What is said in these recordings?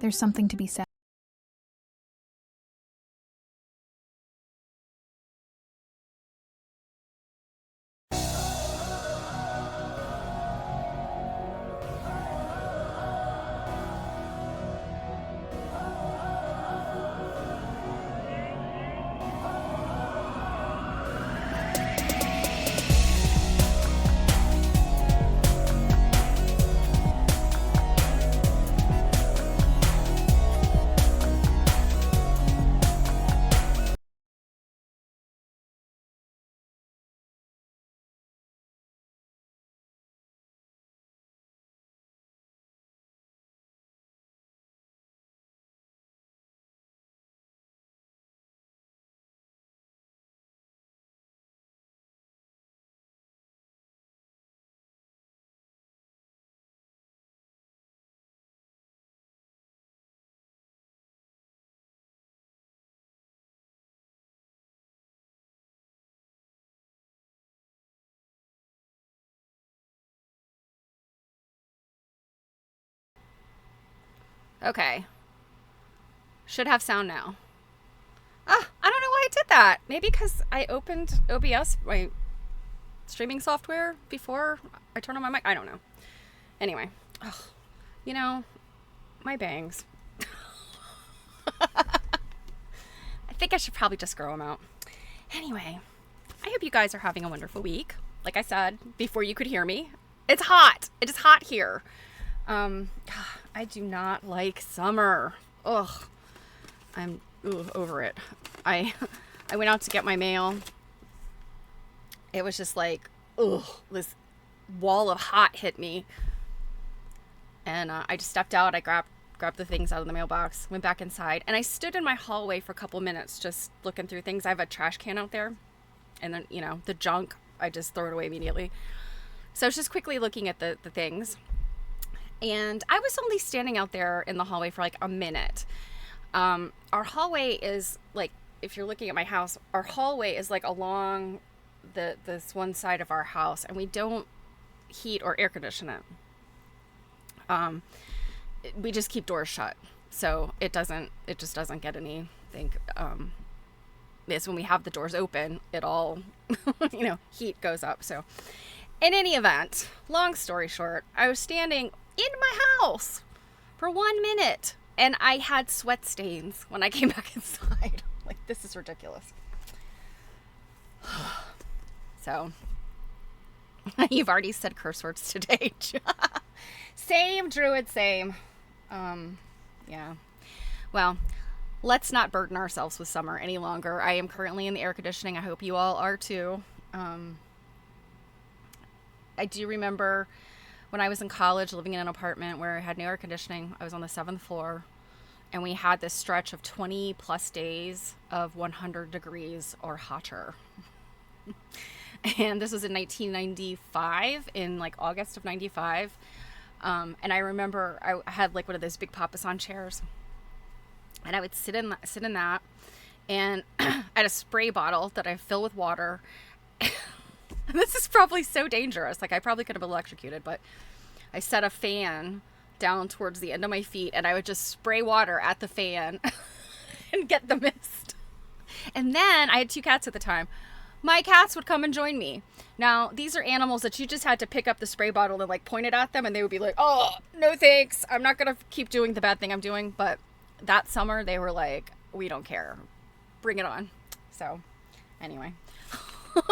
there's something to be said. Okay. Should have sound now. I don't know why I did that. Maybe because I opened OBS, my streaming software, before I turned on my mic. I don't know. Anyway. You know, my bangs. I think I should probably just grow them out. Anyway, I hope you guys are having a wonderful week. Like I said before you could hear me, it's hot. It is hot here. I do not like summer. I'm over it. I went out to get my mail. It was just like, this wall of hot hit me. And I just stepped out. I grabbed the things out of the mailbox, went back inside, and I stood in my hallway for a couple minutes just looking through things. I have a trash can out there, and then, the junk, I just throw it away immediately. So I was just quickly looking at the things. And I was only standing out there in the hallway for like a minute. Our hallway is like, if you're looking at my house, our hallway is like along this one side of our house, and we don't heat or air condition it. We just keep doors shut, so it just doesn't get anything. It's when we have the doors open, it all, heat goes up. So in any event, long story short, I was standing in my house for 1 minute, and I had sweat stains when I came back inside. Like, this is ridiculous. So, you've already said curse words today. Same, Druid, same. Yeah. Well, let's not burden ourselves with summer any longer. I am currently in the air conditioning. I hope you all are too. I do remember when I was in college living in an apartment where I had no air conditioning. I was on the 7th floor, and we had this stretch of 20 plus days of 100 degrees or hotter. And this was in 1995, in like August of 95. And I remember I had like one of those big Papasan chairs, and I would sit in that, and I had a spray bottle that I fill with water. And this is probably so dangerous. Like, I probably could have been electrocuted, but I set a fan down towards the end of my feet, and I would just spray water at the fan and get the mist. And then I had 2 cats at the time. My cats would come and join me. Now, these are animals that you just had to pick up the spray bottle and like point it at them, and they would be like, oh, no thanks. I'm not going to keep doing the bad thing I'm doing. But that summer, they were like, we don't care. Bring it on. So anyway,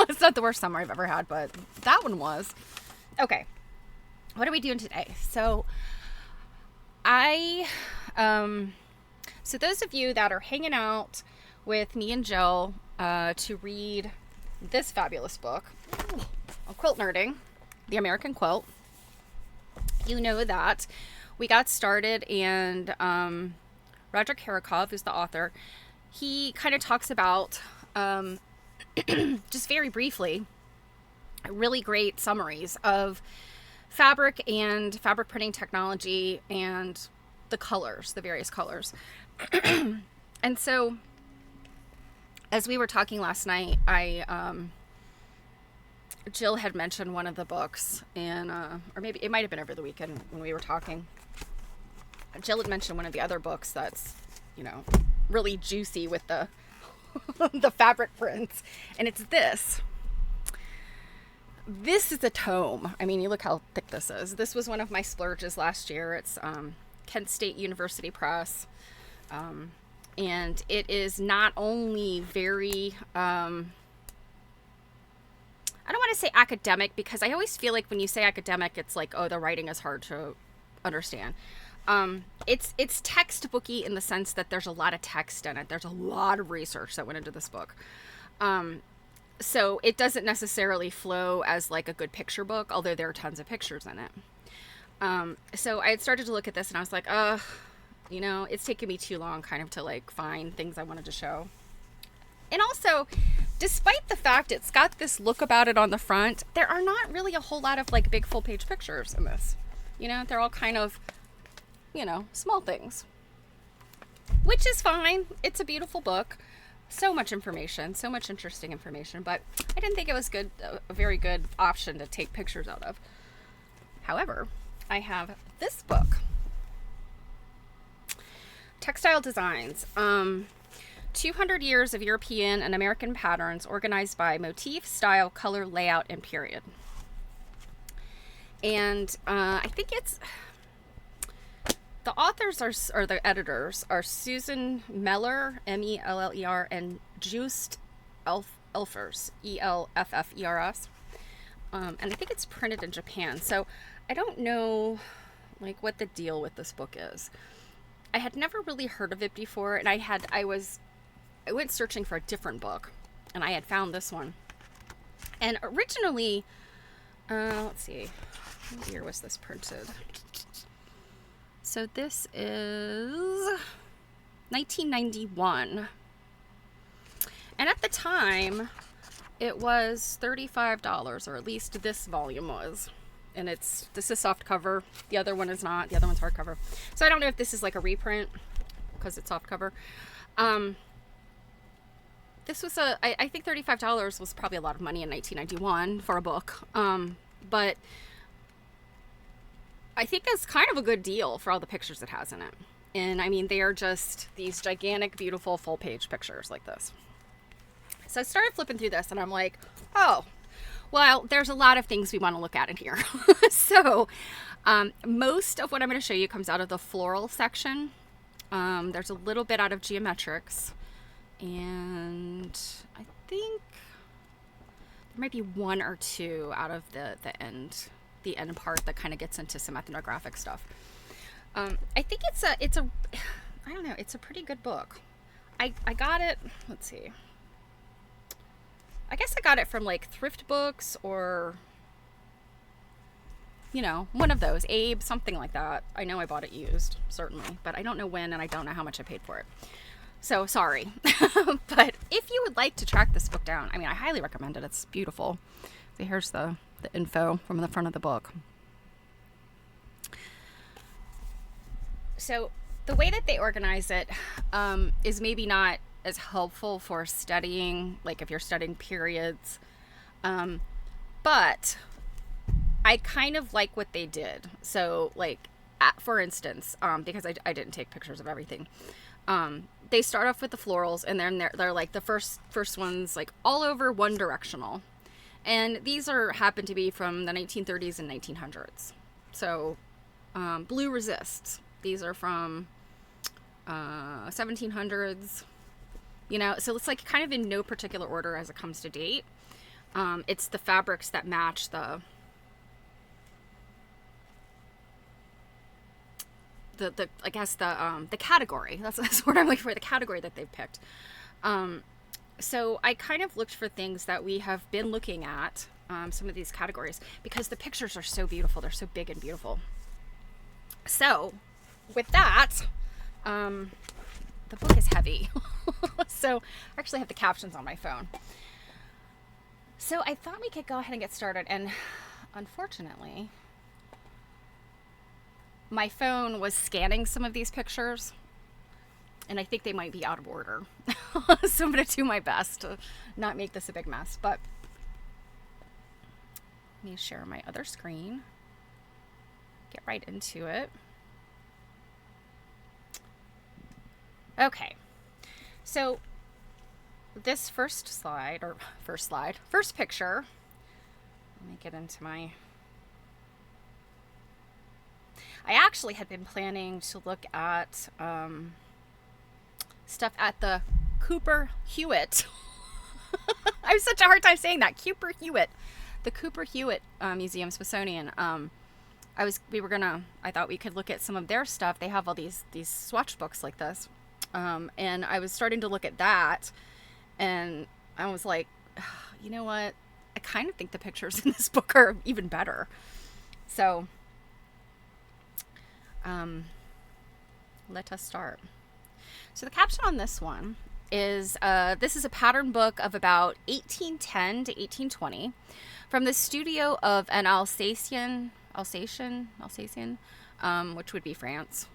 it's not the worst summer I've ever had, but that one was. Okay. What are we doing today? So so those of you that are hanging out with me and Jill to read this fabulous book, Quilt Nerding, The American Quilt, you know that we got started, and Roderick Harakov, who's the author, he kind of talks about, just very briefly, really great summaries of fabric and fabric printing technology and the colors, the various colors. And so, as we were talking last night, Jill had mentioned one of the books, and or maybe it might have been over the weekend when we were talking. Jill had mentioned one of the other books that's, you know, really juicy with the the fabric prints, and it's this. This is a tome. I mean, you look how thick this is. This was one of my splurges last year. It's Kent State University Press, and it is not only very I don't want to say academic, because I always feel like when you say academic, it's like, oh, the writing is hard to understand. It's textbooky in the sense that there's a lot of text in it. There's a lot of research that went into this book. So it doesn't necessarily flow as like a good picture book, although there are tons of pictures in it. So I had started to look at this and I was like, you know, it's taking me too long kind of to like find things I wanted to show. And also, despite the fact it's got this look about it on the front, there are not really a whole lot of like big full page pictures in this. You know, they're all kind of, you know, small things, which is fine. It's a beautiful book. So much information, so much interesting information, but I didn't think it was a very good option to take pictures out of. However, I have this book, Textile Designs, 200 Years of European and American Patterns Organized by Motif, Style, Color, Layout, and Period. And I think it's, the authors or the editors are Susan Meller, Meller, and Joost Elfers, Elffers. And I think it's printed in Japan. So I don't know like what the deal with this book is. I had never really heard of it before, and I went searching for a different book, and I had found this one. And originally, let's see, what year was this printed? So this is 1991. And at the time, it was $35, or at least this volume was. And this is soft cover. The other one is not. The other one's hardcover. So I don't know if this is like a reprint because it's soft cover. This was I think $35 was probably a lot of money in 1991 for a book. But I think that's kind of a good deal for all the pictures it has in it. And I mean, they are just these gigantic, beautiful full page pictures like this. So I started flipping through this and I'm like, oh, well, there's a lot of things we want to look at in here. So most of what I'm going to show you comes out of the floral section. There's a little bit out of geometrics. And I think there might be one or two out of the end part that kind of gets into some ethnographic stuff. I think it's a I don't know, it's a pretty good book. I got it, let's see. I guess I got it from like thrift books or, you know, one of those, Abe, something like that. I know I bought it used, certainly, but I don't know when and I don't know how much I paid for it. So sorry. But if you would like to track this book down, I mean, I highly recommend it. It's beautiful. So here's the info from the front of the book. So the way that they organize it is maybe not as helpful for studying, like if you're studying periods. But I kind of like what they did. So like, for instance, because I didn't take pictures of everything. They start off with the florals, and then they're like the first ones, like all over one directional. And these happen to be from the 1930s and 1900s. So blue resists. These are from 1700s. You know, so it's like kind of in no particular order as it comes to date. It's the fabrics that match the I guess the category. That's what I'm looking for, the category that they've picked. So I kind of looked for things that we have been looking at, some of these categories, because the pictures are so beautiful. They're so big and beautiful. So with that, the book is heavy. So I actually have the captions on my phone. So I thought we could go ahead and get started. And unfortunately, my phone was scanning some of these pictures, and I think they might be out of order. So I'm going to do my best to not make this a big mess. But let me share my other screen. Get right into it. Okay, so this first picture, let me get into my, I actually had been planning to look at stuff at the Cooper Hewitt. I have such a hard time saying that. Cooper Hewitt. The Cooper Hewitt Museum, Smithsonian. I thought we could look at some of their stuff. They have all these swatch books like this. And I was starting to look at that, and I was like, you know what? I kind of think the pictures in this book are even better. So, let us start. So the caption on this one is, this is a pattern book of about 1810 to 1820 from the studio of an Alsatian, which would be France,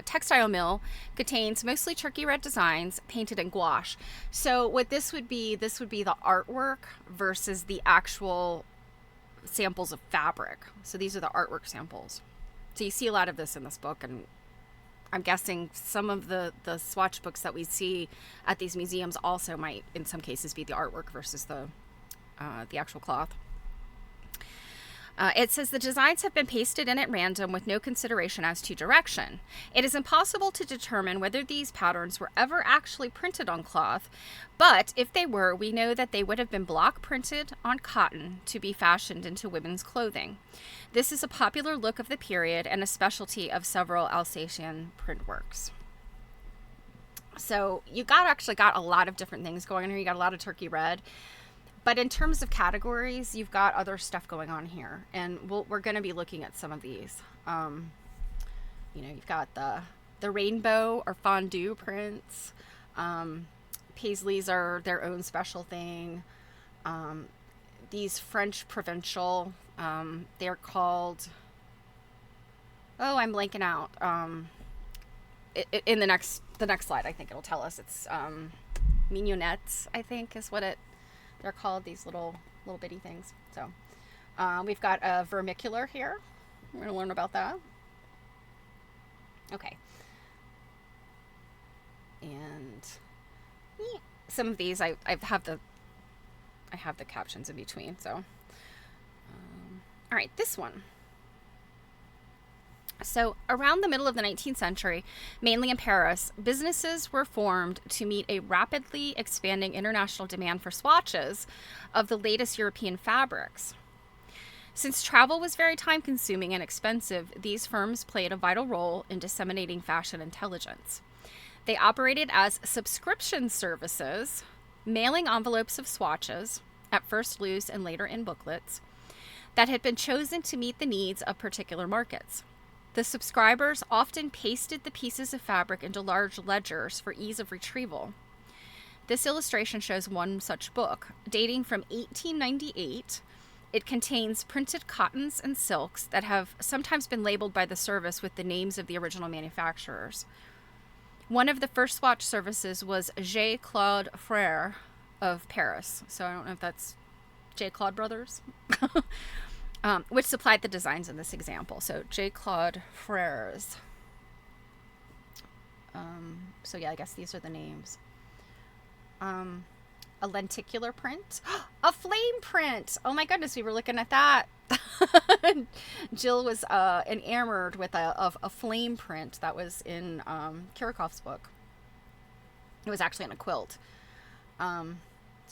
textile mill. Contains mostly turkey red designs painted in gouache. So what this would be the artwork versus the actual samples of fabric. So these are the artwork samples. So you see a lot of this in this book, and I'm guessing some of the swatch books that we see at these museums also might, in some cases, be the artwork versus the actual cloth. It says the designs have been pasted in at random with no consideration as to direction. It is impossible to determine whether these patterns were ever actually printed on cloth, but if they were, we know that they would have been block printed on cotton to be fashioned into women's clothing. This is a popular look of the period and a specialty of several Alsatian print works. So you actually got a lot of different things going on here. You got a lot of turkey red. But in terms of categories, you've got other stuff going on here. And we're going to be looking at some of these. You've got the rainbow or fondue prints. Paisleys are their own special thing. These French provincial, they're called, I'm blanking out. In the next slide, I think it'll tell us. It's mignonettes, I think is what they're called, these little bitty things. So we've got a vermicular here. We're going to learn about that. Okay. And some of these I have the captions in between. So all right, this one. So around the middle of the 19th century, mainly in Paris, businesses were formed to meet a rapidly expanding international demand for swatches of the latest European fabrics. Since travel was very time-consuming and expensive, these firms played a vital role in disseminating fashion intelligence. They operated as subscription services, mailing envelopes of swatches, at first loose and later in booklets, that had been chosen to meet the needs of particular markets. The subscribers often pasted the pieces of fabric into large ledgers for ease of retrieval. This illustration shows one such book, dating from 1898. It contains printed cottons and silks that have sometimes been labeled by the service with the names of the original manufacturers. One of the first swatch services was J. Claude Frère of Paris. So I don't know if that's J. Claude Brothers. Which supplied the designs in this example. So J. Claude Frères. So yeah, I guess these are the names. A lenticular print. A flame print! Oh my goodness, we were looking at that. Jill was enamored with a flame print that was in Kirikoff's book. It was actually on a quilt. So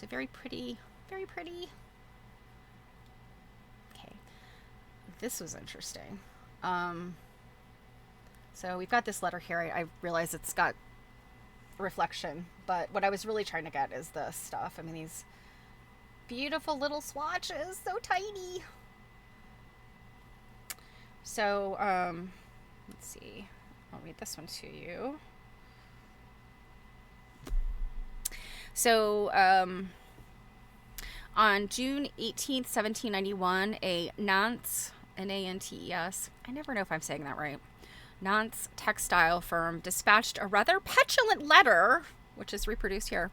very pretty, very pretty. This was interesting. So we've got this letter here. I realize it's got reflection, but what I was really trying to get is this stuff. I mean, these beautiful little swatches, so tiny. So, let's see. I'll read this one to you. So, on June 18th, 1791, a Nantes, Nantes, I never know if I'm saying that right, Nantes textile firm dispatched a rather petulant letter, which is reproduced here,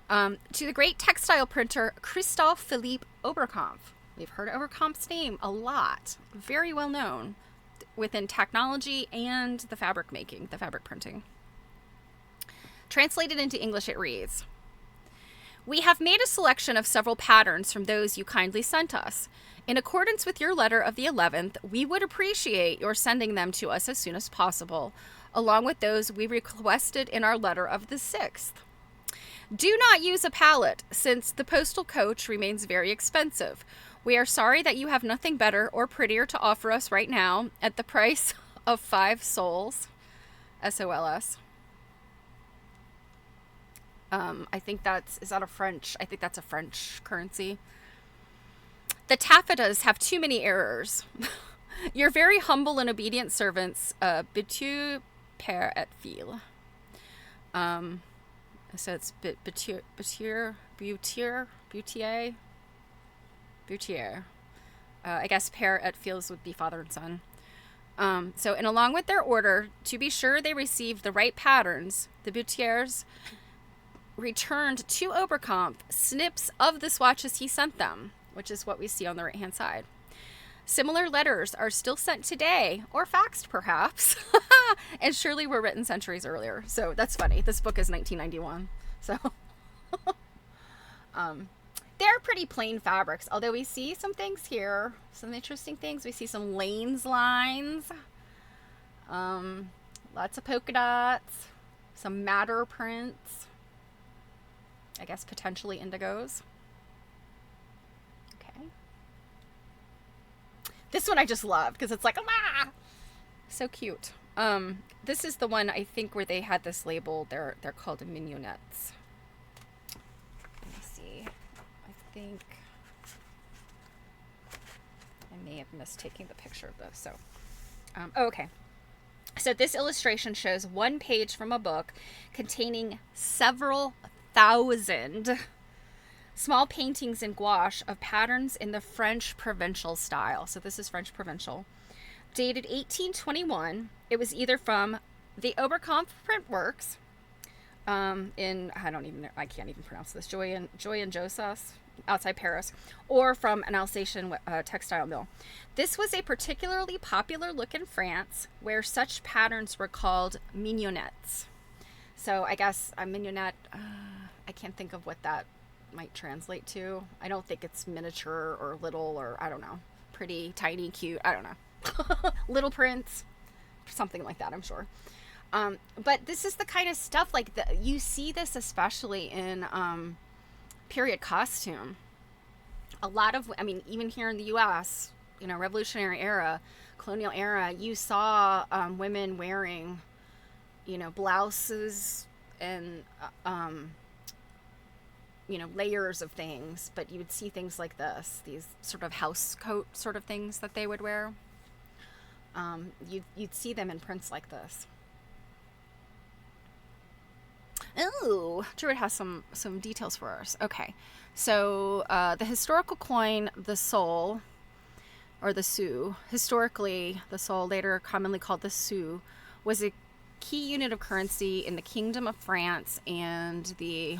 to the great textile printer Christophe Philippe Oberkampf. We've heard Oberkampf's name a lot. Very well known within technology and the fabric making, the fabric printing. Translated into English, it reads, "We have made a selection of several patterns from those you kindly sent us. In accordance with your letter of the 11th, we would appreciate your sending them to us as soon as possible, along with those we requested in our letter of the 6th. Do not use a pallet, since the postal coach remains very expensive. We are sorry that you have nothing better or prettier to offer us right now at the price of 5 sols, SOLS. I think is that a French? I think that's a French currency. The taffetas have too many errors. Your very humble and obedient servants, Bitu Père et Fille." So it's Butier. I guess Père et Fils would be father and son. And along with their order, to be sure they received the right patterns, the Butiers returned to Oberkampf snips of the swatches he sent them, which is what we see on the right-hand side. Similar letters are still sent today, or faxed perhaps, and surely were written centuries earlier. So that's funny. This book is 1991. So they're pretty plain fabrics, although we see some things here, some interesting things. We see some Lane's lines, lots of polka dots, some madder prints, I guess potentially indigos. Okay. This one I just love because it's like, ah, so cute. This is the one I think where they had this label. They're called mignonettes. Let me see. I think I may have missed taking the picture of this. So, okay. So this illustration shows one page from a book containing several thousand small paintings in gouache of patterns in the French provincial style. So this is French provincial. Dated 1821. It was either from the Oberkampf print works I can't even pronounce this, Joy and Josas, outside Paris, or from an Alsatian textile mill. This was a particularly popular look in France, where such patterns were called mignonettes. So I guess a mignonette, I can't think of what that might translate to. I don't think it's miniature or little or, I don't know, pretty, tiny, cute, I don't know. Little prints, something like that, I'm sure. But this is the kind of stuff, like, you see this especially in period costume. A lot of, even here in the U.S., Revolutionary era, colonial era, you saw women wearing, blouses and, layers of things, but you would see things like this, these sort of house coat sort of things that they would wear. You'd see them in prints like this. Oh, Druid has some details for us. Okay, so the historical coin, the sol, or the sou, historically the sol, later commonly called the sou, was a key unit of currency in the Kingdom of France and the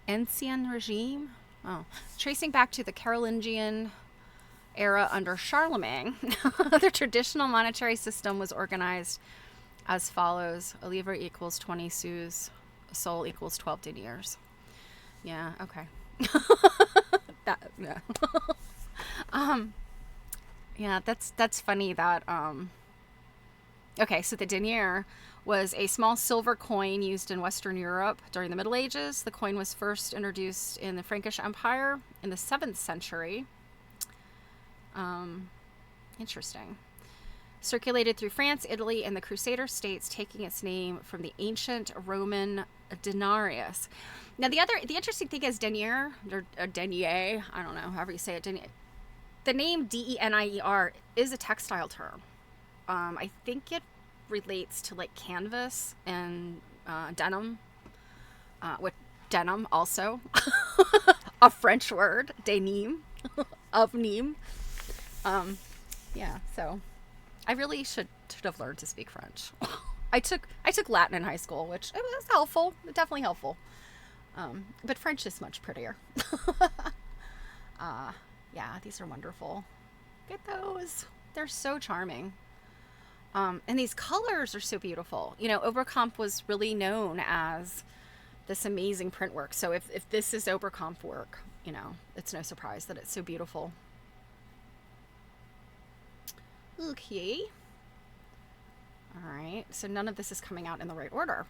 Ancien Regime, tracing back to the Carolingian era under Charlemagne. The traditional monetary system was organized as follows: a livre equals 20 sous, a sol equals 12 deniers. Yeah, okay. Yeah, that's funny that okay, so the denier was a small silver coin used in Western Europe during the Middle Ages. The coin was first introduced in the Frankish Empire in the 7th century. Interesting. Circulated through France, Italy, and the Crusader states, taking its name from the ancient Roman denarius. Now, the interesting thing is denier, or denier, I don't know, however you say it, denier. The name denier is a textile term. I think it relates to like canvas and denim, with denim also, a French word, denim, of Nîmes. Yeah, so I really should have learned to speak French. I took Latin in high school, which it was helpful, definitely helpful. But French is much prettier. Yeah, these are wonderful. Get those. They're so charming. And these colors are so beautiful. You know, Oberkampf was really known as this amazing print work. So if this is Oberkampf work, you know, it's no surprise that it's so beautiful. Okay. All right. So none of this is coming out in the right order.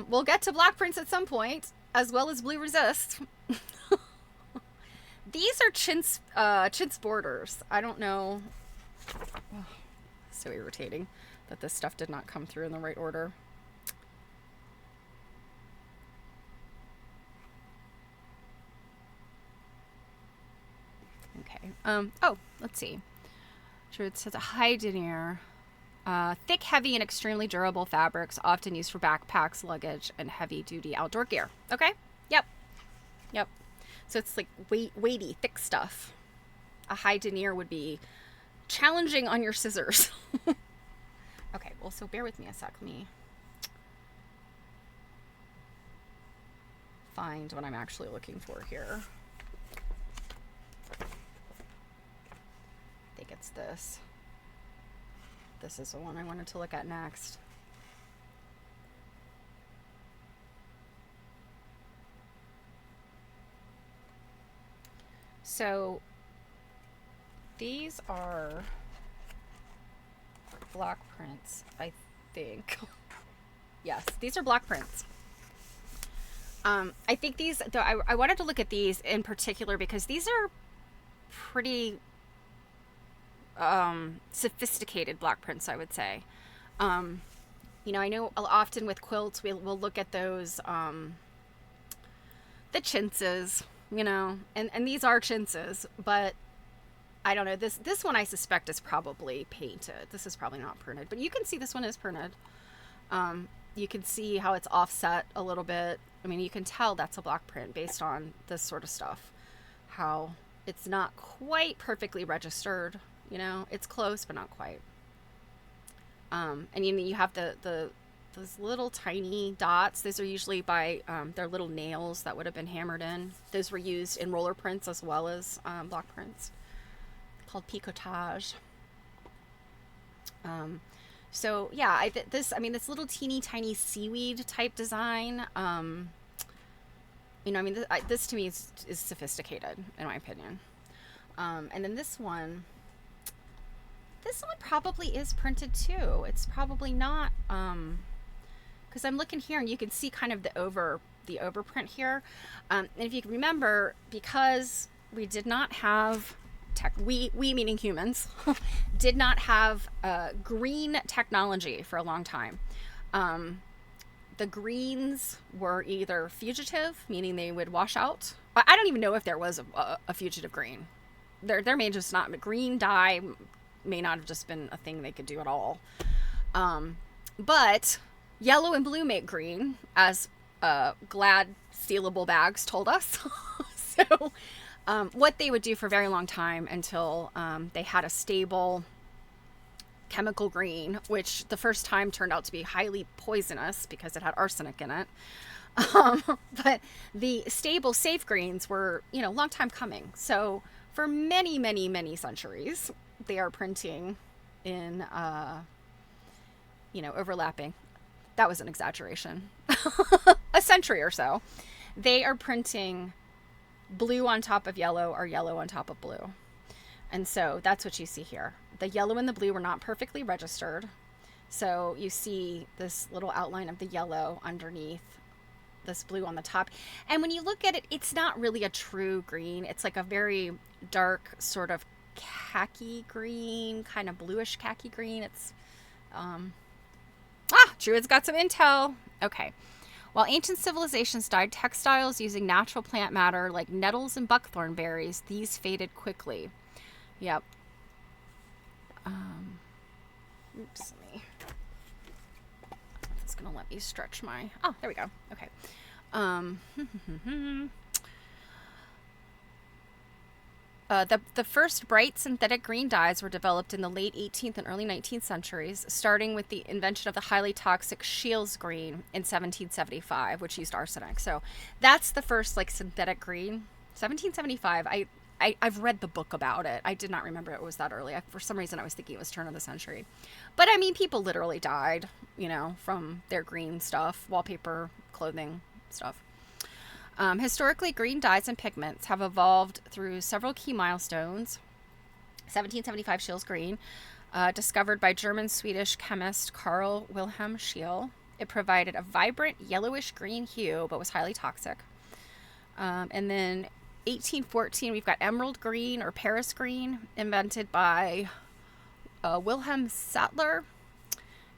We'll get to block prints at some point, as well as blue resist. These are chintz borders. I don't know. Oh, so irritating that this stuff did not come through in the right order. Okay. Oh, let's see. Sure, it says a high denier. Thick, heavy, and extremely durable fabrics, often used for backpacks, luggage, and heavy-duty outdoor gear. Okay? Yep. Yep. So it's like weighty, thick stuff. A high denier would be challenging on your scissors. Okay, well, so bear with me a sec. Let me find what I'm actually looking for here. I think it's this. This is the one I wanted to look at next. So these are block prints, I think. Yes, these are block prints. I think these, though, I wanted to look at these in particular because these are pretty sophisticated block prints, I would say. You know, I know often with quilts we'll look at those the chintzes, you know, and these are chintzes, but I don't know, this one I suspect is probably painted. This is probably not printed, but you can see this one is printed. You can see how it's offset a little bit. I mean, you can tell that's a block print based on this sort of stuff, how it's not quite perfectly registered. You know, it's close, but not quite. And you have those little tiny dots. Those are usually by their little nails that would have been hammered in. Those were used in roller prints as well as block prints, called picotage. So yeah, this little teeny tiny seaweed type design. You know, I mean, this to me is sophisticated in my opinion. And then this one probably is printed too. It's probably not, because I'm looking here and you can see kind of the overprint here. And if you can remember, because we did not have we meaning humans, did not have green technology for a long time. The greens were either fugitive, meaning they would wash out. I don't even know if there was a fugitive green. There may just not, green dye may not have just been a thing they could do at all. But yellow and blue make green, as Glad sealable bags told us. So what they would do for a very long time until they had a stable chemical green, which the first time turned out to be highly poisonous because it had arsenic in it. But the stable, safe greens were, you know, a long time coming. So for many, many, many centuries, they are printing in, you know, overlapping. That was an exaggeration. A century or so. They are printing blue on top of yellow or yellow on top of blue. And so that's what you see here. The yellow and the blue were not perfectly registered. So you see this little outline of the yellow underneath this blue on the top. And when you look at it, it's not really a true green. It's like a very dark sort of khaki green, kind of bluish khaki green. It's, Druid's got some intel. Okay. While ancient civilizations dyed textiles using natural plant matter like nettles and buckthorn berries, these faded quickly. Yep. Oops, it's gonna let me stretch my, there we go. Okay. The first bright synthetic green dyes were developed in the late 18th and early 19th centuries, starting with the invention of the highly toxic Scheele's green in 1775, which used arsenic. So that's the first like synthetic green. 1775. I've read the book about it. I did not remember it was that early. For some reason, I was thinking it was turn of the century. But I mean, people literally died, from their green stuff, wallpaper, clothing stuff. Historically, green dyes and pigments have evolved through several key milestones. 1775 Scheele's green, discovered by German-Swedish chemist Carl Wilhelm Scheele. It provided a vibrant yellowish green hue, but was highly toxic. And then 1814, we've got emerald green or Paris green, invented by Wilhelm Sattler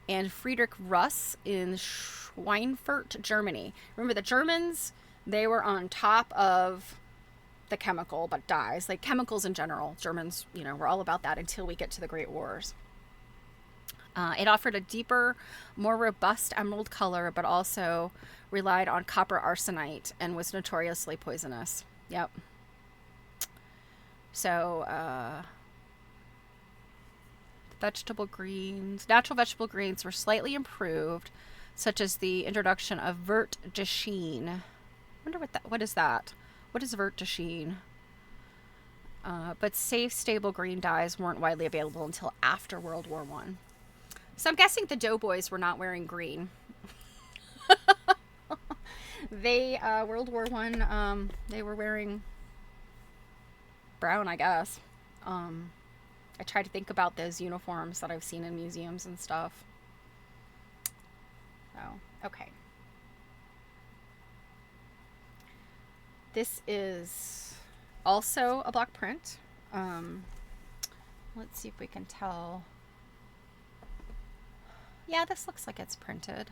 and Friedrich Russ in Schweinfurt, Germany. Remember, the Germans, they were on top of the chemical, but dyes, like chemicals in general. Germans, were all about that until we get to the Great Wars. It offered a deeper, more robust emerald color, but also relied on copper arsenite and was notoriously poisonous. Yep. So, natural vegetable greens were slightly improved, such as the introduction of vert de Chine. I wonder what is that? What is vert de Chine? But safe, stable green dyes weren't widely available until after World War I. So I'm guessing the doughboys were not wearing green. They, World War I, they were wearing brown, I guess. I try to think about those uniforms that I've seen in museums and stuff. So, okay. This is also a block print. Let's see if we can tell. Yeah, this looks like it's printed.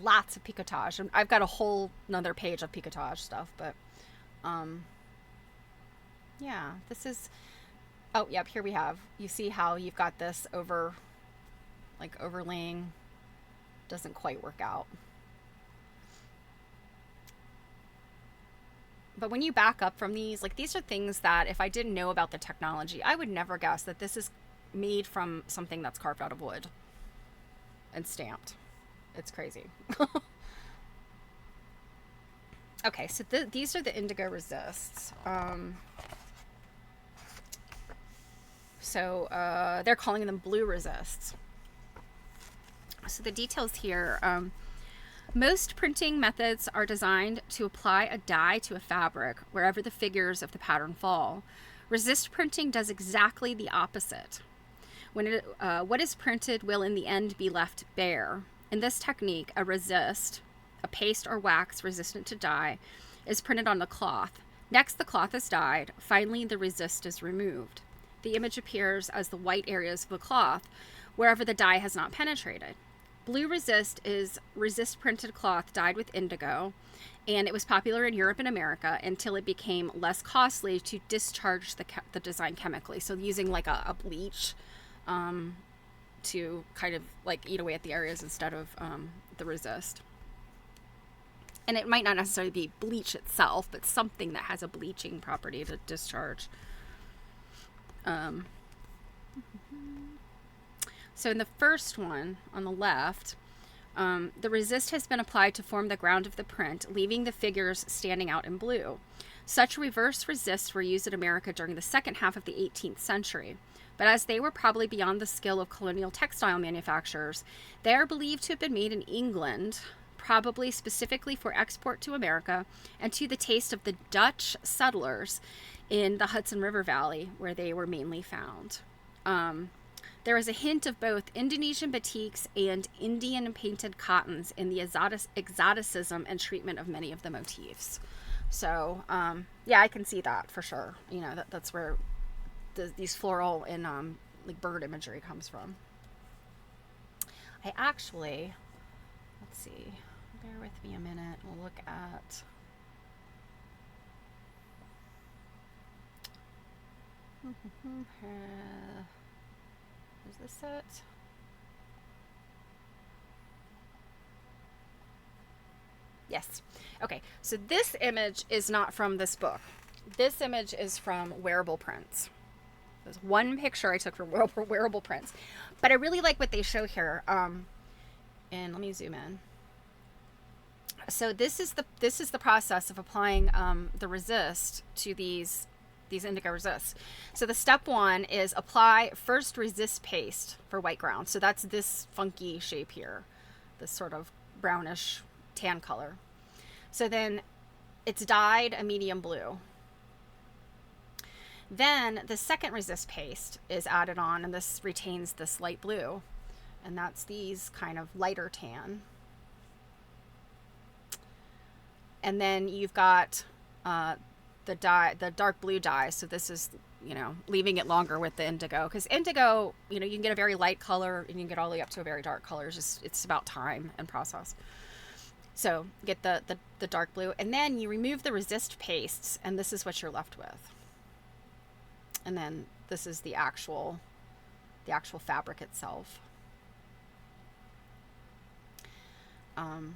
Lots of picotage. I've got a whole another page of picotage stuff, but yeah, this is, oh, yep, here we have, you see how you've got this overlaying doesn't quite work out. But when you back up from these, these are things that if I didn't know about the technology, I would never guess that this is made from something that's carved out of wood and stamped. It's crazy. Okay, so these are the indigo resists. They're calling them blue resists. So the details here, most printing methods are designed to apply a dye to a fabric wherever the figures of the pattern fall. Resist printing does exactly the opposite. What is printed will in the end be left bare. In this technique, a resist, a paste or wax resistant to dye, is printed on the cloth. Next, the cloth is dyed. Finally, the resist is removed. The image appears as the white areas of the cloth wherever the dye has not penetrated. Blue resist is resist printed cloth dyed with indigo, and it was popular in Europe and America until it became less costly to discharge the design chemically. So using a bleach to kind of eat away at the areas instead of the resist. And it might not necessarily be bleach itself, but something that has a bleaching property to discharge. So in the first one on the left, the resist has been applied to form the ground of the print, leaving the figures standing out in blue. Such reverse resists were used in America during the second half of the 18th century. But as they were probably beyond the skill of colonial textile manufacturers, they are believed to have been made in England, probably specifically for export to America and to the taste of the Dutch settlers in the Hudson River Valley, where they were mainly found. There is a hint of both Indonesian batiks and Indian painted cottons in the exoticism and treatment of many of the motifs. So, yeah, I can see that for sure. That's where these floral and bird imagery comes from. I actually, let's see, bear with me a minute. We'll look at is this it? Yes. Okay, so this image is not from this book. This image is from Wearable Prints. There's one picture I took from Wearable Prints. But I really like what they show here. And let me zoom in. So this is the process of applying the resist to these indigo resists. So the step one is apply first resist paste for white ground. So that's this funky shape here, this sort of brownish tan color. So then it's dyed a medium blue. Then the second resist paste is added on, and this retains this light blue, and that's these kind of lighter tan. And then you've got the dye, the dark blue dye. So this is, you know, leaving it longer with the indigo, because indigo, you know, you can get a very light color and you can get all the way up to a very dark color. It's about time and process. So get the dark blue, and then you remove the resist pastes, and this is what you're left with. And then this is the actual fabric itself. And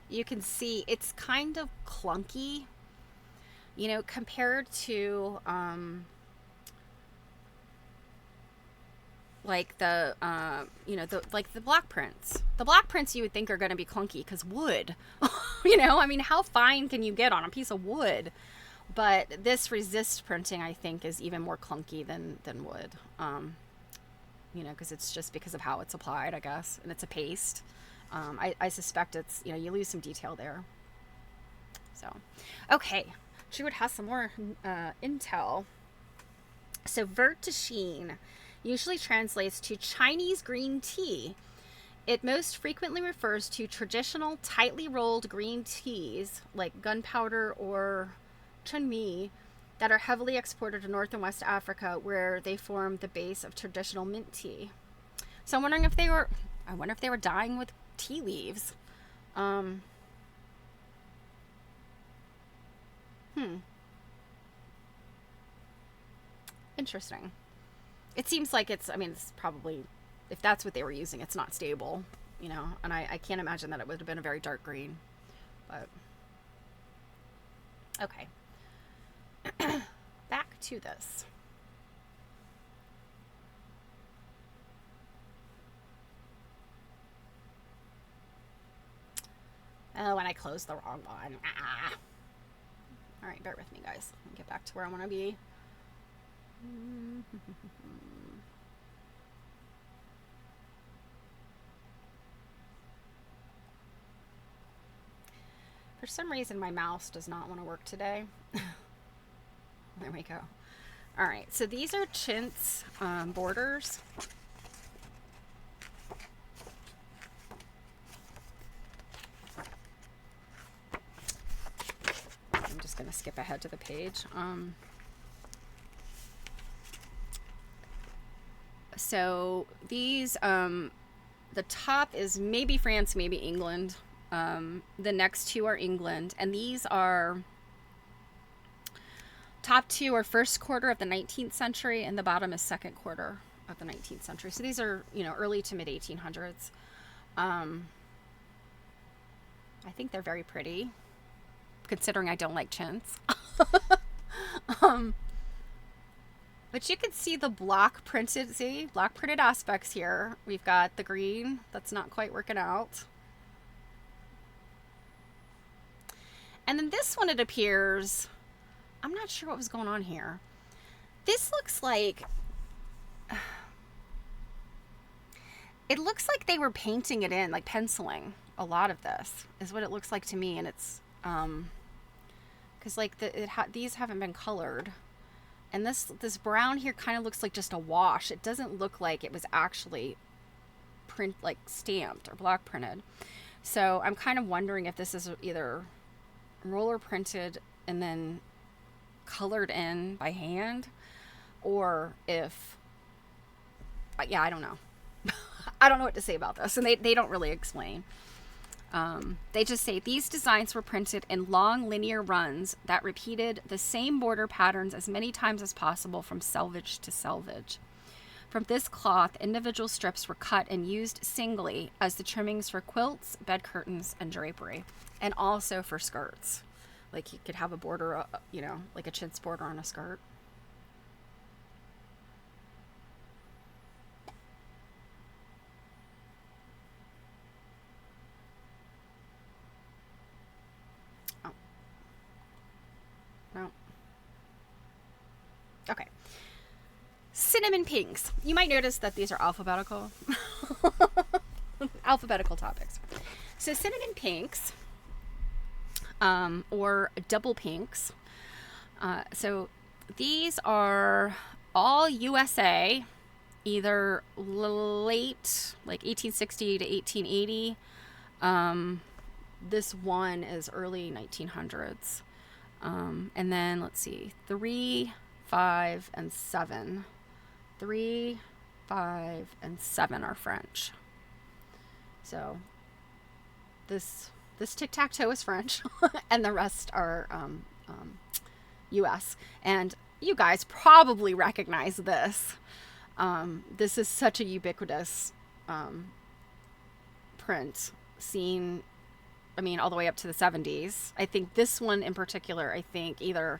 you can see it's kind of clunky, you know, compared to like the you know, the block prints. The block prints you would think are going to be clunky because wood. You know, I mean, how fine can you get on a piece of wood? But this resist printing, I think, is even more clunky than wood. You know, because it's just because of how it's applied, I guess, and it's a paste. I suspect it's, you know, you lose some detail there. So, okay, Jewett has some more intel. So vert to sheen usually translates to Chinese green tea. It most frequently refers to traditional tightly rolled green teas like gunpowder or chunmi that are heavily exported to North and West Africa, where they form the base of traditional mint tea. So I'm wondering if they were, dyeing with tea leaves. Interesting. It seems like it's probably, if that's what they were using, it's not stable, you know, and I can't imagine that it would have been a very dark green, but okay. Back to this. Oh, and I closed the wrong one. All right, bear with me, guys. Let me get back to where I want to be. For some reason, my mouse does not want to work today. There we go. All right, so these are chintz borders. I'm just going to skip ahead to the page. So these, the top is maybe France, maybe England. The next two are England, and these are, top two are first quarter of the 19th century, and the bottom is second quarter of the 19th century. So these are, you know, early to mid 1800s. I think they're very pretty, considering I don't like chintz. But you can see the block printed aspects here. We've got the green that's not quite working out. And then this one, it appears, I'm not sure what was going on here. This looks like, it looks like they were painting it in, like penciling. A lot of this is what it looks like to me. And it's, cause like these haven't been colored. And this brown here kind of looks like just a wash. It doesn't look like it was actually stamped or block printed. So I'm kind of wondering if this is either roller printed and then colored in by hand, or if, yeah, I don't know. I don't know what to say about this. And they don't really explain. They just say these designs were printed in long linear runs that repeated the same border patterns as many times as possible from selvage to selvage. From this cloth, individual strips were cut and used singly as the trimmings for quilts, bed curtains, and drapery, and also for skirts. Like you could have a border, you know, like a chintz border on a skirt. Okay. Cinnamon pinks. You might notice that these are alphabetical. Alphabetical topics. So cinnamon pinks, or double pinks. So these are all USA, either late, like 1860 to 1880. This one is early 1900s. And then let's see, 3, 5, and 7. 3, 5, and 7 are French. So this tic-tac-toe is French, and the rest are US. And you guys probably recognize this. This is such a ubiquitous print, seen, I mean, all the way up to the 70s. I think this one in particular, I think either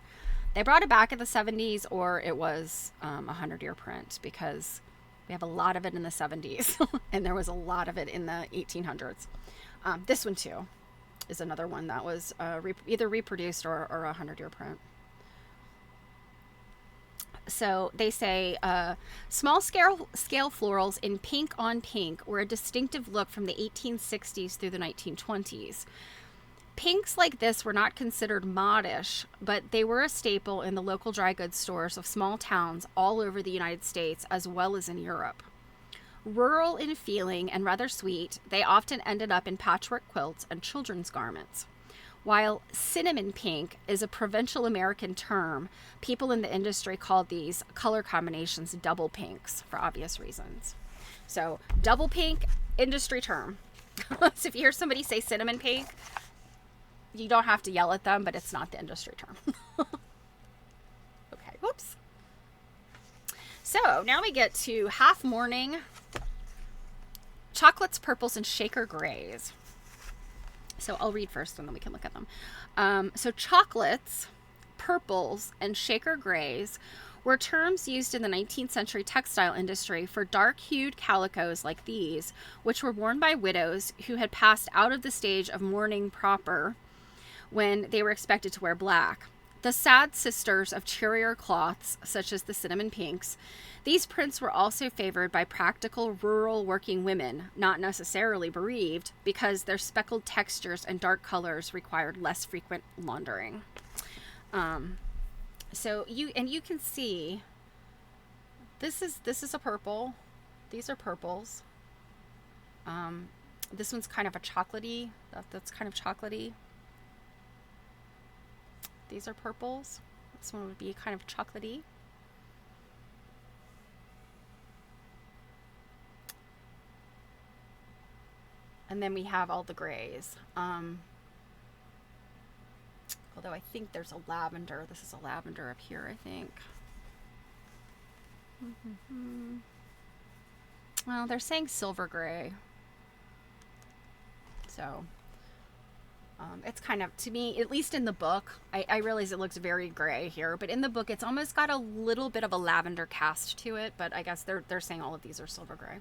they brought it back in the 70s or it was a 100-year print, because we have a lot of it in the 70s and there was a lot of it in the 1800s. This one too is another one that was either reproduced or a 100-year print. So they say small scale florals in pink on pink were a distinctive look from the 1860s through the 1920s. Pinks like this were not considered modish, but they were a staple in the local dry goods stores of small towns all over the United States as well as in Europe. Rural in feeling and rather sweet, they often ended up in patchwork quilts and children's garments. While cinnamon pink is a provincial American term, people in the industry called these color combinations double pinks for obvious reasons. So double pink, industry term. So if you hear somebody say cinnamon pink, you don't have to yell at them, but it's not the industry term. Okay, whoops. So now we get to half mourning, chocolates, purples, and shaker grays. So I'll read first and then we can look at them. So chocolates, purples, and shaker grays were terms used in the 19th century textile industry for dark-hued calicos like these, which were worn by widows who had passed out of the stage of mourning proper when they were expected to wear black. The sad sisters of cheerier cloths, such as the cinnamon pinks, these prints were also favored by practical rural working women, not necessarily bereaved, because their speckled textures and dark colors required less frequent laundering. So you can see this is a purple. These are purples. This one's kind of a chocolatey. That's kind of chocolatey. These are purples. This one would be kind of chocolatey. And then we have all the grays. Although I think there's a lavender. This is a lavender up here, I think. Well, they're saying silver gray. So it's kind of, to me, at least in the book, I realize it looks very gray here, but in the book it's almost got a little bit of a lavender cast to it, but I guess they're saying all of these are silver gray.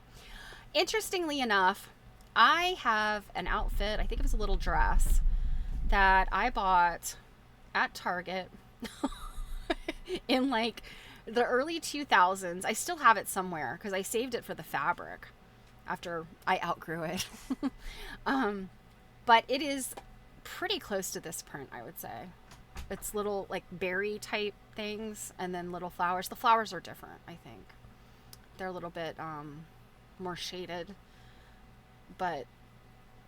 Interestingly enough, I have an outfit, I think it was a little dress, that I bought at Target in like the early 2000s. I still have it somewhere because I saved it for the fabric after I outgrew it. But it is pretty close to this print, I would say. It's little like berry type things and then little flowers. The flowers are different, I think. They're a little bit more shaded. But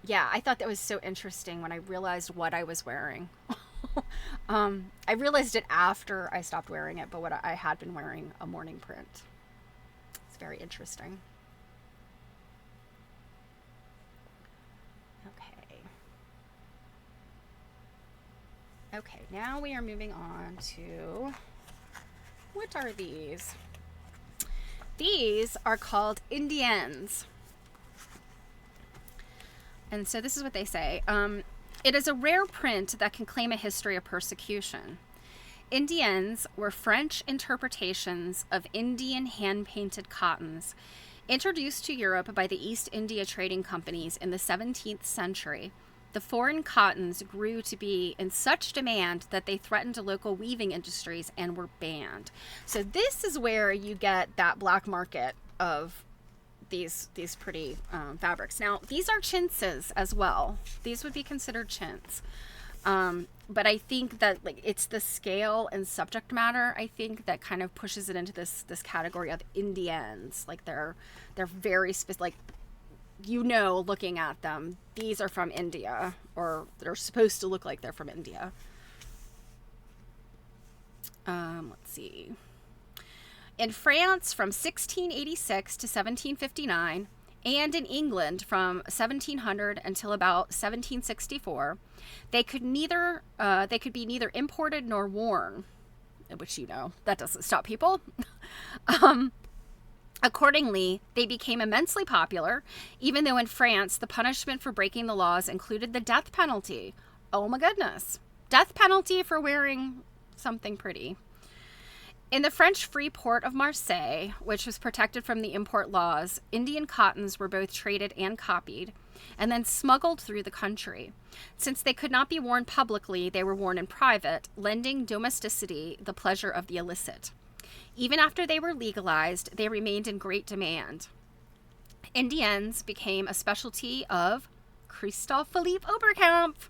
yeah, I thought that was so interesting when I realized what I was wearing. I realized it after I stopped wearing it, but what I had been wearing a morning print. It's very interesting. Okay, now we are moving on to, what are these? These are called Indiennes. And so this is what they say. It is a rare print that can claim a history of persecution. Indiennes were French interpretations of Indian hand-painted cottons, introduced to Europe by the East India trading companies in the 17th century, the foreign cottons grew to be in such demand that they threatened local weaving industries and were banned. So this is where you get that black market of these pretty fabrics. Now, these are chintzes as well. These would be considered chintz. But I think that like it's the scale and subject matter, I think, that kind of pushes it into this category of Indians. Like they're very specific, like, you know, looking at them, these are from India, or they're supposed to look like they're from India. Let's see. In France from 1686 to 1759, and in England from 1700 until about 1764, they could be neither imported nor worn, which, you know, that doesn't stop people. Accordingly, they became immensely popular, even though in France the punishment for breaking the laws included the death penalty. Oh my goodness. Death penalty for wearing something pretty. In the French free port of Marseille, which was protected from the import laws, Indian cottons were both traded and copied, and then smuggled through the country. Since they could not be worn publicly, they were worn in private, lending domesticity the pleasure of the illicit. Even after they were legalized, they remained in great demand. Indians became a specialty of Christophe Philippe Oberkampf,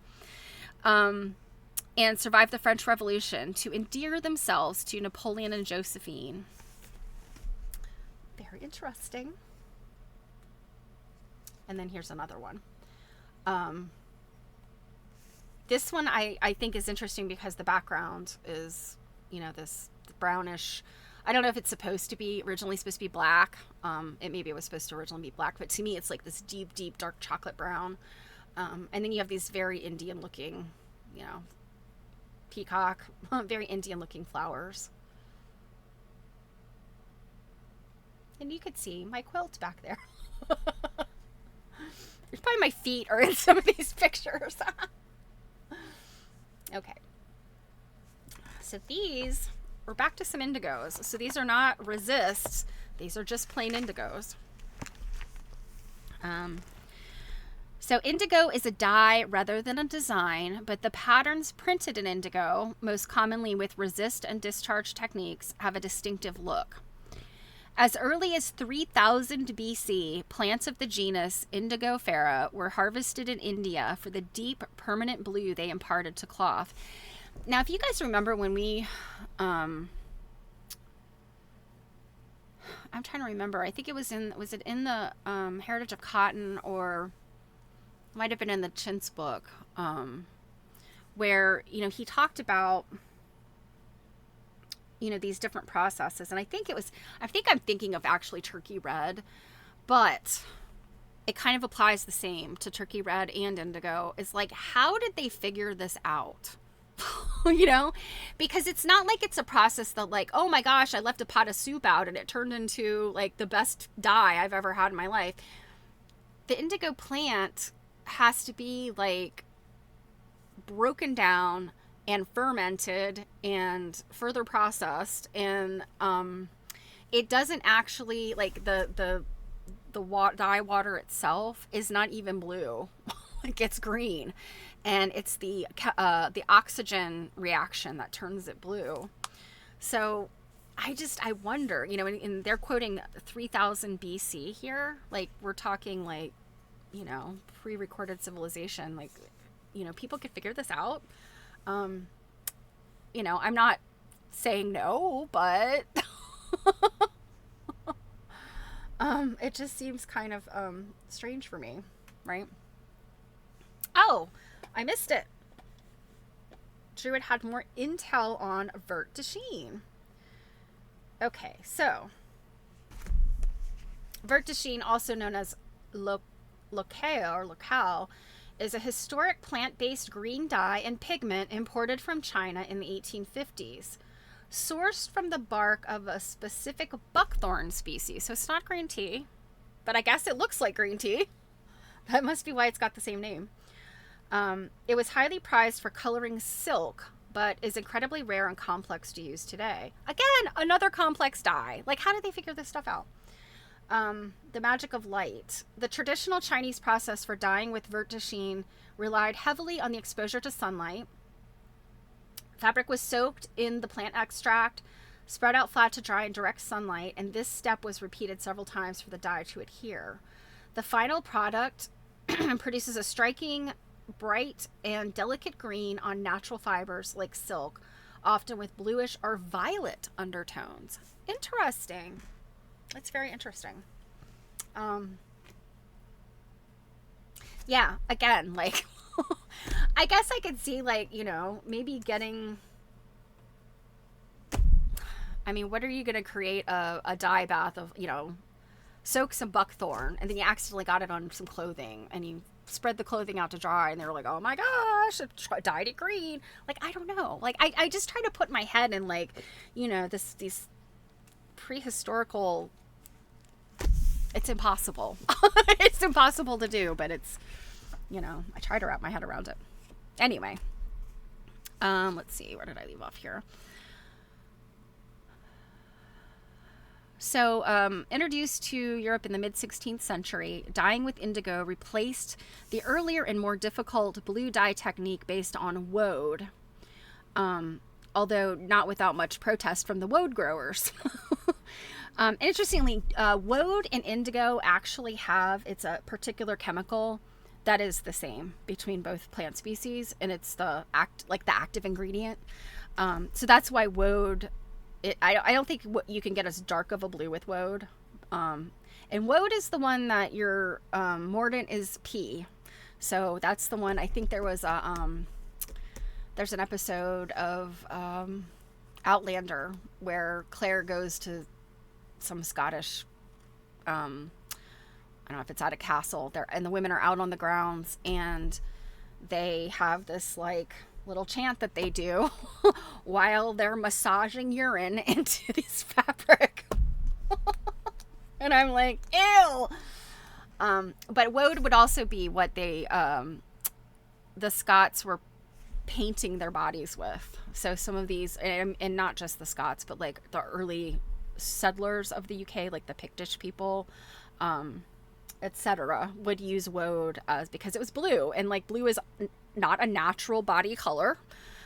and survived the French Revolution to endear themselves to Napoleon and Josephine. Very interesting. And then here's another one. This one I think is interesting because the background is, you know, this brownish. I don't know if it's originally supposed to be black. Maybe it was supposed to originally be black, but to me it's like this deep, deep, dark chocolate brown. And then you have these very Indian looking, you know, peacock, very Indian looking flowers. And you could see my quilt back there. Probably my feet are in some of these pictures. Okay. So we're back to some indigos. So these are not resists. These are just plain indigos. So indigo is a dye rather than a design, but the patterns printed in indigo, most commonly with resist and discharge techniques, have a distinctive look. As early as 3000 BC, plants of the genus Indigofera were harvested in India for the deep, permanent blue they imparted to cloth. Now, if you guys remember when I'm trying to remember, I think it was it in the Heritage of Cotton, or might have been in the Chintz book, where, you know, he talked about, you know, these different processes. And I think I'm thinking of actually turkey red, but it kind of applies the same to turkey red and indigo. It's like, how did they figure this out? You know, because it's not like it's a process that, like, oh my gosh, I left a pot of soup out and it turned into like the best dye I've ever had in my life. The indigo plant has to be like broken down and fermented and further processed, and it doesn't actually, like, the dye water itself is not even blue. Like, it's green, and it's the oxygen reaction that turns it blue. So I wonder, you know, and they're quoting 3000 BC here, like we're talking like, you know, pre-recorded civilization. Like, you know, people could figure this out. You know, I'm not saying no, but it just seems kind of strange for me, right? Oh, I missed it. Druid had more intel on Vert de Chine. Okay, so Vert de Chine, also known as locale, is a historic plant-based green dye and pigment imported from China in the 1850s. Sourced from the bark of a specific buckthorn species. So it's not green tea, but I guess it looks like green tea. That must be why it's got the same name. It was highly prized for coloring silk, but is incredibly rare and complex to use today. Again, another complex dye. Like, how did they figure this stuff out? The magic of light. The traditional Chinese process for dyeing with vert de Chine relied heavily on the exposure to sunlight. Fabric was soaked in the plant extract, spread out flat to dry in direct sunlight, and this step was repeated several times for the dye to adhere. The final product produces a striking, bright, and delicate green on natural fibers like silk, often with bluish or violet undertones. Interesting. It's very interesting. Yeah, again, like, I guess I could see, like, maybe getting. I mean, what are you going to create a dye bath of, soak some buckthorn, and then you accidentally got it on some clothing, and you spread the clothing out to dry, and they were like, oh my gosh, it dyed it green. Like, I don't know. Like, I just try to put my head in, like, these prehistorical. It's impossible. It's impossible to do, but it's, I try to wrap my head around it. Anyway, let's see, where did I leave off here? So, introduced to Europe in the mid-16th century, dyeing with indigo replaced the earlier and more difficult blue dye technique based on woad, although not without much protest from the woad growers. Interestingly, woad and indigo actually it's a particular chemical that is the same between both plant species, and it's the active ingredient. So that's why woad. I don't think you can get as dark of a blue with woad. And woad is the one that your mordant is pea. So that's the one. I think there's an episode of Outlander where Claire goes to some Scottish, I don't know if it's at a castle there, and the women are out on the grounds, and they have this like little chant that they do while they're massaging urine into this fabric. And I'm like, ew. But woad would also be what the Scots were painting their bodies with. So some of these, and not just the Scots, but like the early settlers of the UK, like the Pictish people, etc., would use woad because it was blue, and like blue is not a natural body color.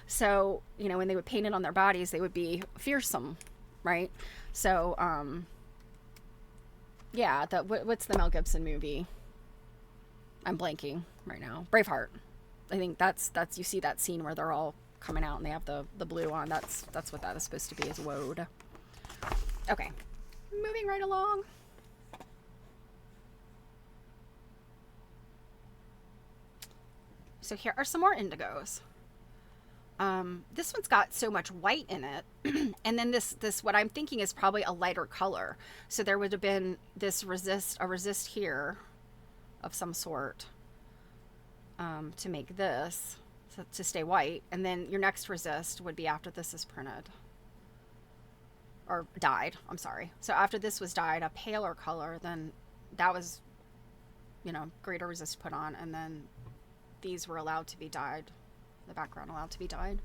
So, when they would paint it on their bodies, they would be fearsome, right? So, yeah, what's the Mel Gibson movie? I'm blanking right now. Braveheart. I think that's you see that scene where they're all coming out and they have the blue on. That's what that is supposed to be, is woad. Okay, moving right along. So here are some more indigos. This one's got so much white in it. And then this what I'm thinking is probably a lighter color. So there would have been this resist here of some sort to make this, to stay white. And then your next resist would be after this is printed. Or dyed, I'm sorry. So after this was dyed a paler color, then that was, greater resist put on, and then these were allowed to be dyed, the background allowed to be dyed.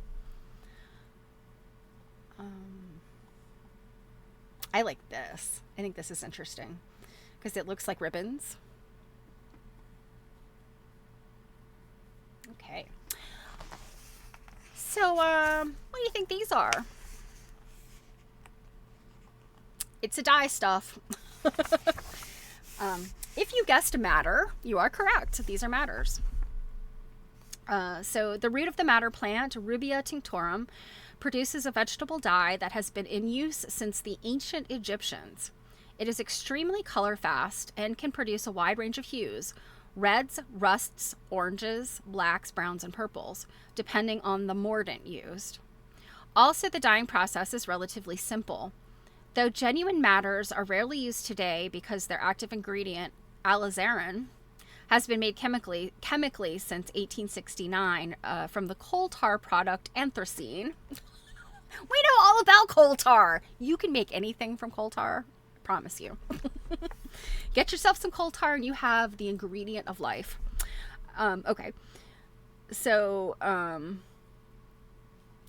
I like this. I think this is interesting because it looks like ribbons. Okay. So, what do you think these are? It's a dye stuff. If you guessed madder, you are correct. These are madders. So the root of the madder plant, Rubia tinctorum, produces a vegetable dye that has been in use since the ancient Egyptians. It is extremely color fast and can produce a wide range of hues: reds, rusts, oranges, blacks, browns, and purples, depending on the mordant used. Also, the dyeing process is relatively simple. Though genuine madders are rarely used today because their active ingredient, alizarin, has been made chemically since 1869 from the coal tar product anthracene. We know all about coal tar. You can make anything from coal tar, I promise you. Get yourself some coal tar and you have the ingredient of life. Okay. So,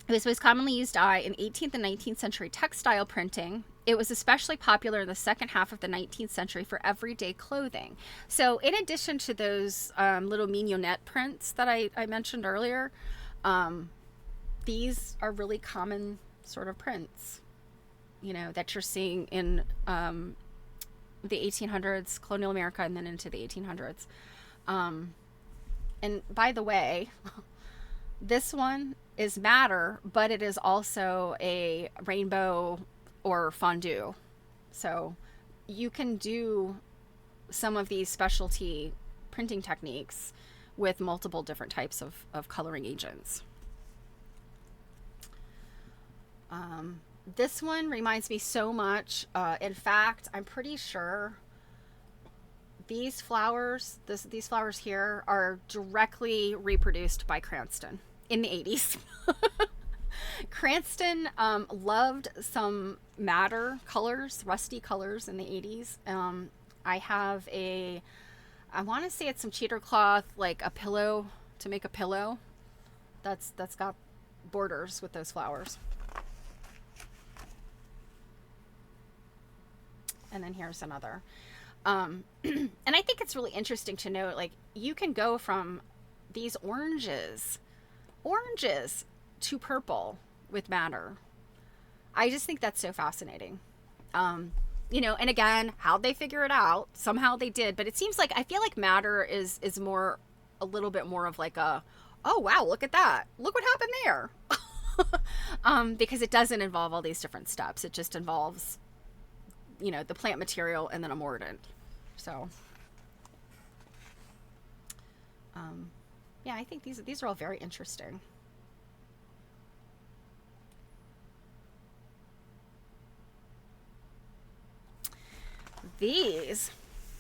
this was commonly used dye in 18th and 19th century textile printing It was especially popular in the second half of the 19th century for everyday clothing. So, in addition to those little mignonette prints that I mentioned earlier, these are really common sort of prints, that you're seeing in the 1800s, colonial America, and then into the 1800s. And by the way, this one is madder, but it is also a rainbow or fondue. So you can do some of these specialty printing techniques with multiple different types of coloring agents. This one reminds me so much. In fact, I'm pretty sure these flowers here are directly reproduced by Cranston in the 80s. Cranston loved some madder colors, rusty colors in the 80s. I want to say it's some cheater cloth, like a pillow, to make a pillow that's got borders with those flowers. And then here's another. And I think it's really interesting to note, like, you can go from these oranges to purple with madder. I just think that's so fascinating. And again, how'd they figure it out? Somehow they did, but it seems like, I feel like madder is more, a little bit more of like a, oh wow, look at that. Look what happened there. Because it doesn't involve all these different steps. It just involves, the plant material and then a mordant. So, yeah, I think these are all very interesting. These,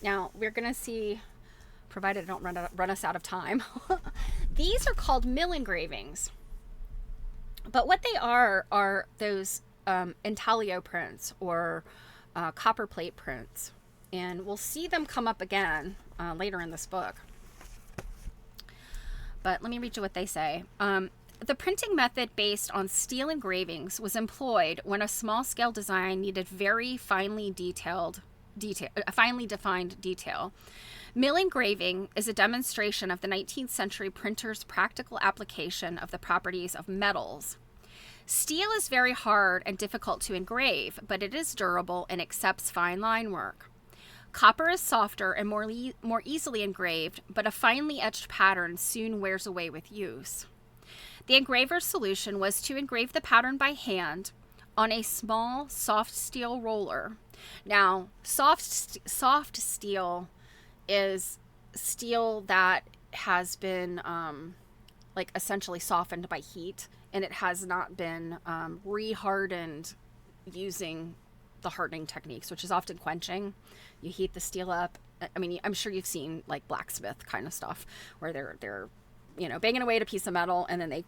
now we're going to see, provided I don't run us out of time, these are called mill engravings. But what they are those intaglio prints or copper plate prints. And we'll see them come up again later in this book. But let me read you what they say. The printing method based on steel engravings was employed when a small-scale design needed very finely defined detail. Mill engraving is a demonstration of the 19th century printer's practical application of the properties of metals. Steel is very hard and difficult to engrave, but it is durable and accepts fine line work. Copper is softer and more easily engraved, but a finely etched pattern soon wears away with use. The engraver's solution was to engrave the pattern by hand on a small soft steel roller. Now, soft steel is steel that has been essentially softened by heat, and it has not been re-hardened using the hardening techniques, which is often quenching. You heat the steel up. I mean, I'm sure you've seen like blacksmith kind of stuff where they're banging away at a piece of metal and then they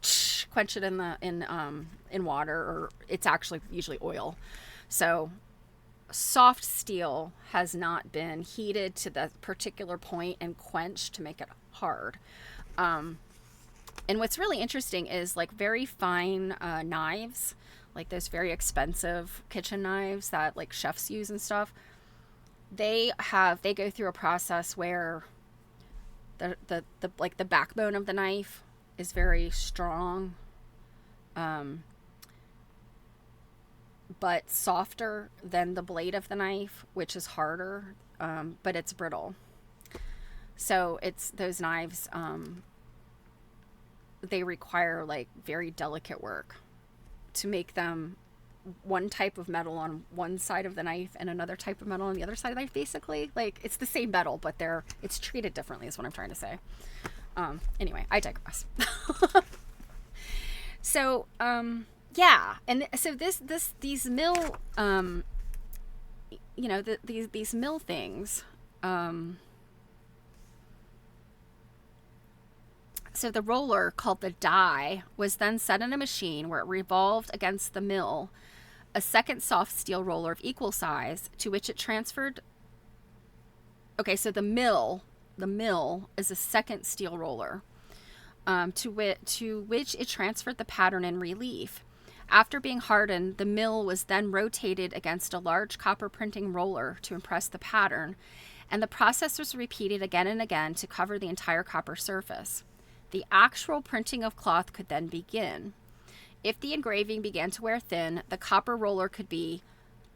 quench it in water, or it's actually usually oil. So soft steel has not been heated to the particular point and quenched to make it hard. And what's really interesting is like very fine knives, like those very expensive kitchen knives that like chefs use and stuff. They go through a process where the backbone of the knife is very strong, but softer than the blade of the knife, which is harder, but it's brittle. So it's those knives, they require like very delicate work to make them one type of metal on one side of the knife and another type of metal on the other side of the knife. Basically, like it's the same metal, but it's treated differently is what I'm trying to say. Anyway, I digress. So yeah, and so these mill these mill things, so the roller, called the die, was then set in a machine where it revolved against the mill, a second soft steel roller of equal size, to which it transferred. Okay, so the mill is a second steel roller, to which it transferred the pattern in relief. After being hardened, the mill was then rotated against a large copper printing roller to impress the pattern, and the process was repeated again and again to cover the entire copper surface. The actual printing of cloth could then begin. If the engraving began to wear thin, the copper roller could be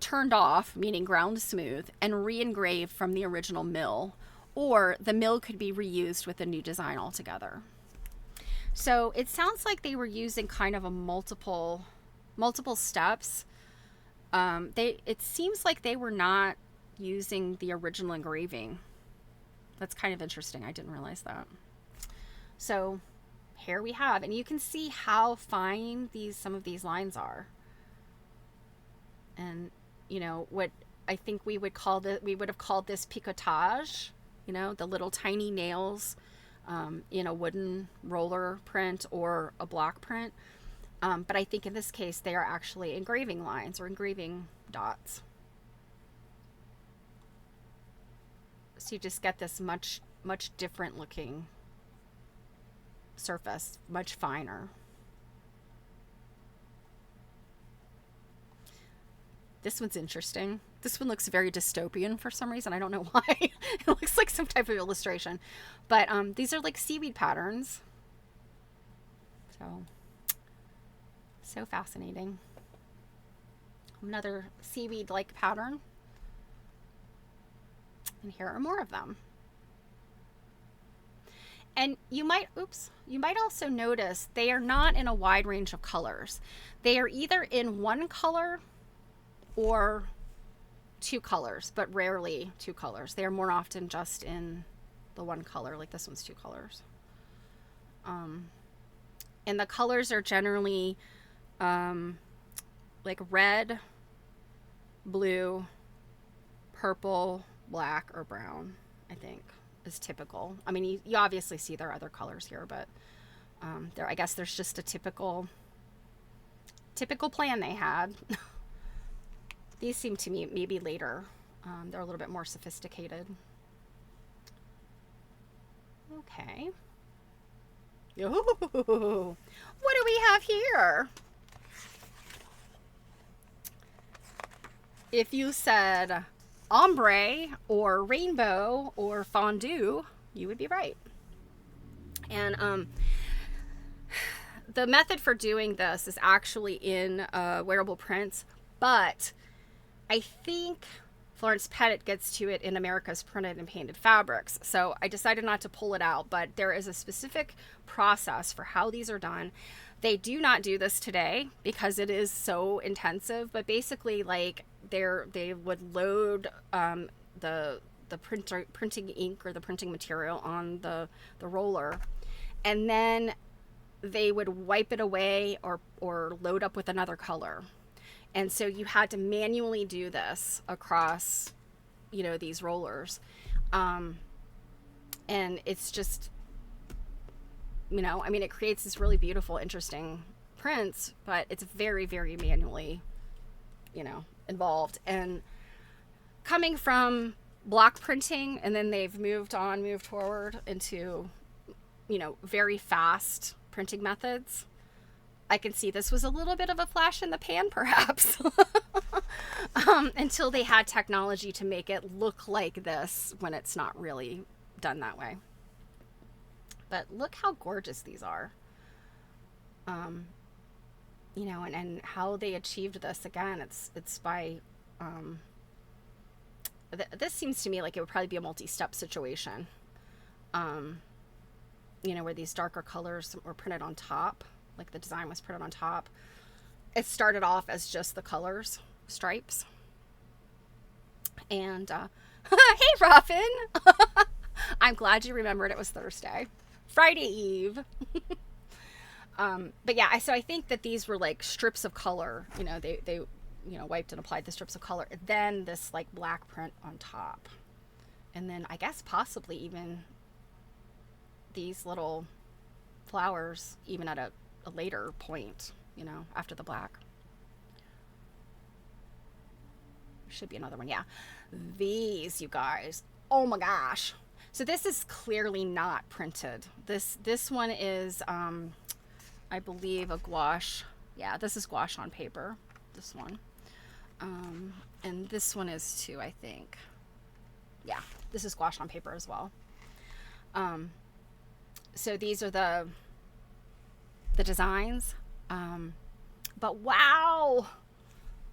turned off, meaning ground smooth, and re-engraved from the original mill, or the mill could be reused with a new design altogether. So it sounds like they were using kind of a multiple steps. It seems like they were not using the original engraving. That's kind of interesting. I didn't realize that. So here we have, and you can see how fine some of these lines are. And what I think we would have called this picotage, the little tiny nails in a wooden roller print or a block print. But I think in this case, they are actually engraving lines or engraving dots. So you just get this much, much different looking surface, much finer. This one's interesting. This one looks very dystopian for some reason. I don't know why. It looks like some type of illustration. But these are like seaweed patterns. So fascinating. Another seaweed-like pattern. And here are more of them. And you might also notice they are not in a wide range of colors. They are either in one color or two colors, but rarely two colors. They are more often just in the one color, like this one's two colors. And the colors are generally like red, blue, purple, black, or brown, I think is typical. I mean, you obviously see there are other colors here, but I guess there's just a typical plan they had. These seem to me maybe later. They're a little bit more sophisticated. Okay. Ooh, what do we have here? If you said ombre or rainbow or fondue, you would be right. And the method for doing this is actually in wearable prints, but I think Florence Pettit gets to it in America's Printed and Painted Fabrics. So I decided not to pull it out, but there is a specific process for how these are done. They do not do this today because it is so intensive, but basically like they would load the printing ink or the printing material on the roller, and then they would wipe it away or load up with another color. And so you had to manually do this across, these rollers. And it's just, it creates this really beautiful, interesting prints, but it's very, very manually, involved. And coming from block printing, and then they've moved forward into, very fast printing methods. I can see this was a little bit of a flash in the pan, perhaps, until they had technology to make it look like this when it's not really done that way. But look how gorgeous these are. And how they achieved this. Again, it's by, this seems to me like it would probably be a multi-step situation, where these darker colors were printed on top. Like the design was printed on top. It started off as just the colors, stripes. And, hey, Robin. I'm glad you remembered it was Thursday. Friday Eve. But yeah, so I think that these were like strips of color. They wiped and applied the strips of color. Then this like black print on top. And then I guess possibly even these little flowers even at a later point, after the black. Should be another one. Yeah. These, you guys. Oh my gosh. So this is clearly not printed. This one is, I believe, a gouache Yeah, this is gouache on paper, this one. And this one is too, I think. Yeah, this is gouache on paper as well. So these are the designs. But wow,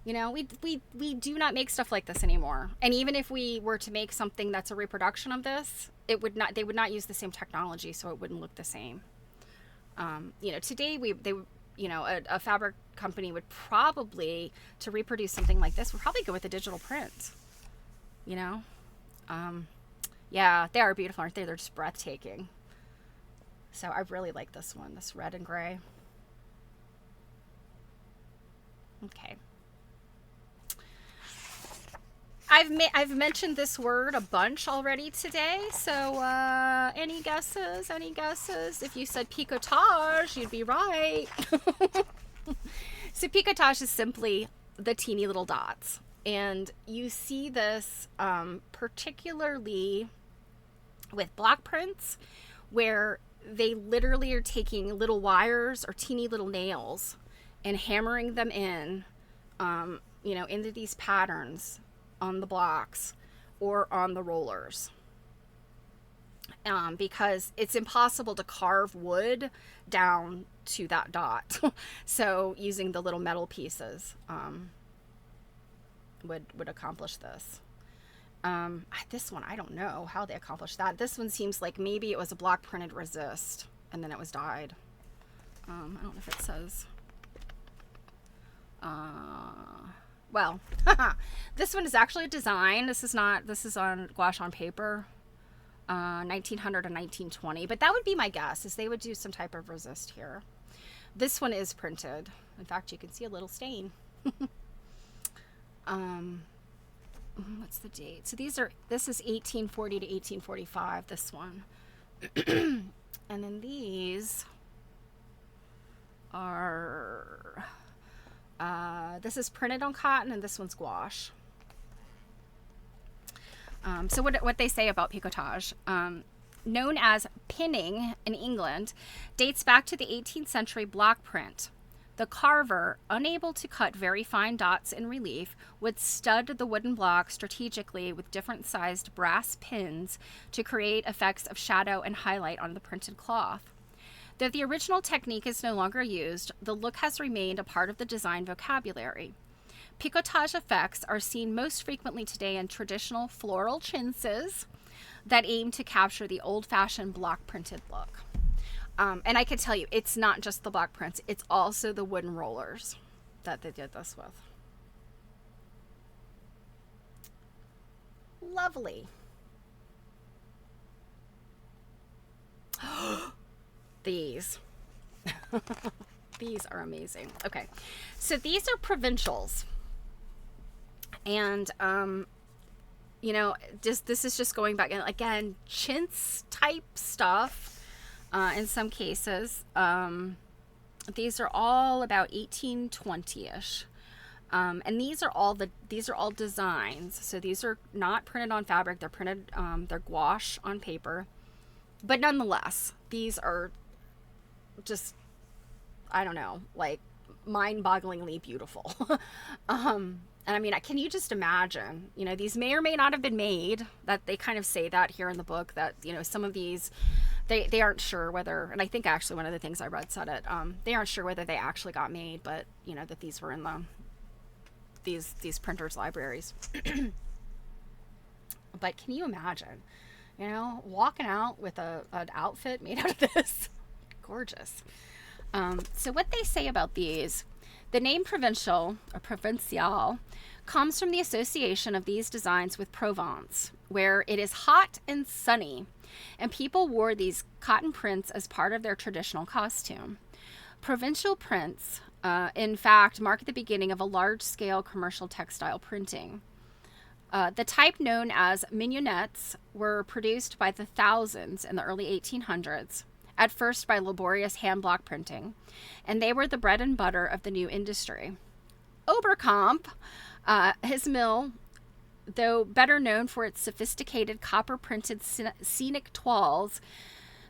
you know, we do not make stuff like this anymore. And even if we were to make something that's a reproduction of this, they would not use the same technology, so it wouldn't look the same. You know, today a fabric company would probably, to reproduce something like this, would probably go with a digital print. You know, yeah, they are beautiful, aren't they? They're just breathtaking. So I really like this one, this red and gray. Okay. I've mentioned this word a bunch already today, so any guesses? Any guesses? If you said picotage, you'd be right. So picotage is simply the teeny little dots, and you see this particularly with block prints, where they literally are taking little wires or teeny little nails and hammering them in, you know, into these patterns on the blocks or on the rollers, because it's impossible to carve wood down to that dot. So using the little metal pieces would accomplish this. This one, I don't know how they accomplished that. This one seems like maybe it was a block printed resist and then it was dyed. I don't know if it says. Well, this one is actually a design. This is on gouache on paper, 1900 and 1920. But that would be my guess, is they would do some type of resist here. This one is printed. In fact, you can see a little stain. What's the date? So this is 1840 to 1845, this one. And then these are, this is printed on cotton, and this one's gouache. So what they say about picotage, known as pinning in England, dates back to the 18th century block print. The carver, unable to cut very fine dots in relief, would stud the wooden block strategically with different sized brass pins to create effects of shadow and highlight on the printed cloth. Though the original technique is no longer used, the look has remained a part of the design vocabulary. Picotage effects are seen most frequently today in traditional floral chintzes that aim to capture the old-fashioned block printed look. And I can tell you, it's not just the block prints, it's also the wooden rollers that they did this with. Lovely. These. These are amazing. Okay, so these are provincials. And, you know, this is just going back, and again, chintz type stuff. In some cases, these are all about 1820-ish, and these are all designs. So these are not printed on fabric; they're printed, they're gouache on paper. But nonetheless, these are just, I don't know, like mind-bogglingly beautiful. And I mean, can you just imagine? You know, these may or may not have been made. That they kind of say that here in the book, that, you know, some of these. They aren't sure whether, and I think actually one of the things I read said it, they aren't sure whether they actually got made, but, you know, that these were in these printers' libraries. But can you imagine, you know, walking out with an outfit made out of this? Gorgeous. So what they say about these, the name provincial, or provincial, comes from the association of these designs with Provence, where it is hot and sunny, and people wore these cotton prints as part of their traditional costume. Provincial prints, in fact, mark the beginning of a large-scale commercial textile printing. The type known as mignonettes were produced by the thousands in the early 1800s, at first by laborious hand block printing, and they were the bread and butter of the new industry. Oberkamp, his mill, though better known for its sophisticated copper-printed scenic toiles,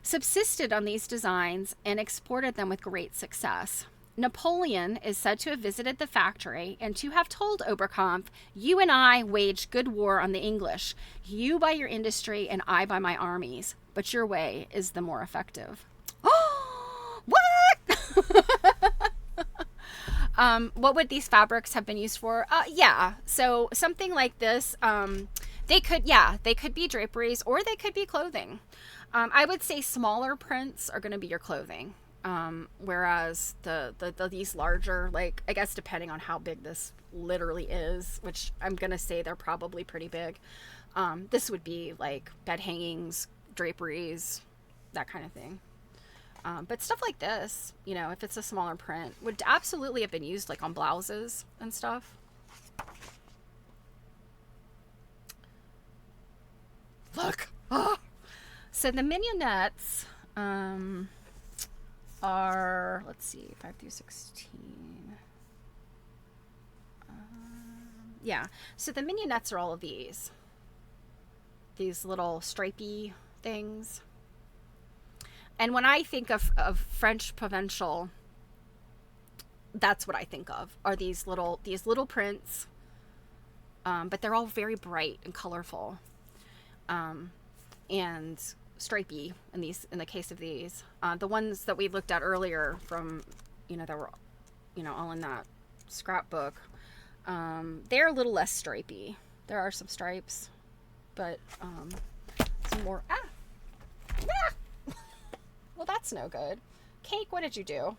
subsisted on these designs and exported them with great success. Napoleon is said to have visited the factory and to have told Oberkampf, "You and I waged good war on the English, you by your industry and I by my armies, but your way is the more effective." Oh, what? What would these fabrics have been used for? Yeah, so something like this, they could be draperies or they could be clothing. I would say smaller prints are going to be your clothing. Whereas these larger, like, I guess depending on how big this literally is, which I'm going to say they're probably pretty big, this would be like bed hangings, draperies, that kind of thing. But stuff like this, you know, if it's a smaller print, would absolutely have been used like on blouses and stuff. Look. Oh. So the mignonettes, are, let's see, 5 through 16. Yeah, so the mignonettes are all of these little stripy things. And when I think of French provincial, that's what I think of, are these little prints, but they're all very bright and colorful, and stripy in the case of these. The ones that we looked at earlier from, you know, that were, you know, all in that scrapbook, they're a little less stripy. There are some stripes, but some more. Well, that's no good. Cake, what did you do?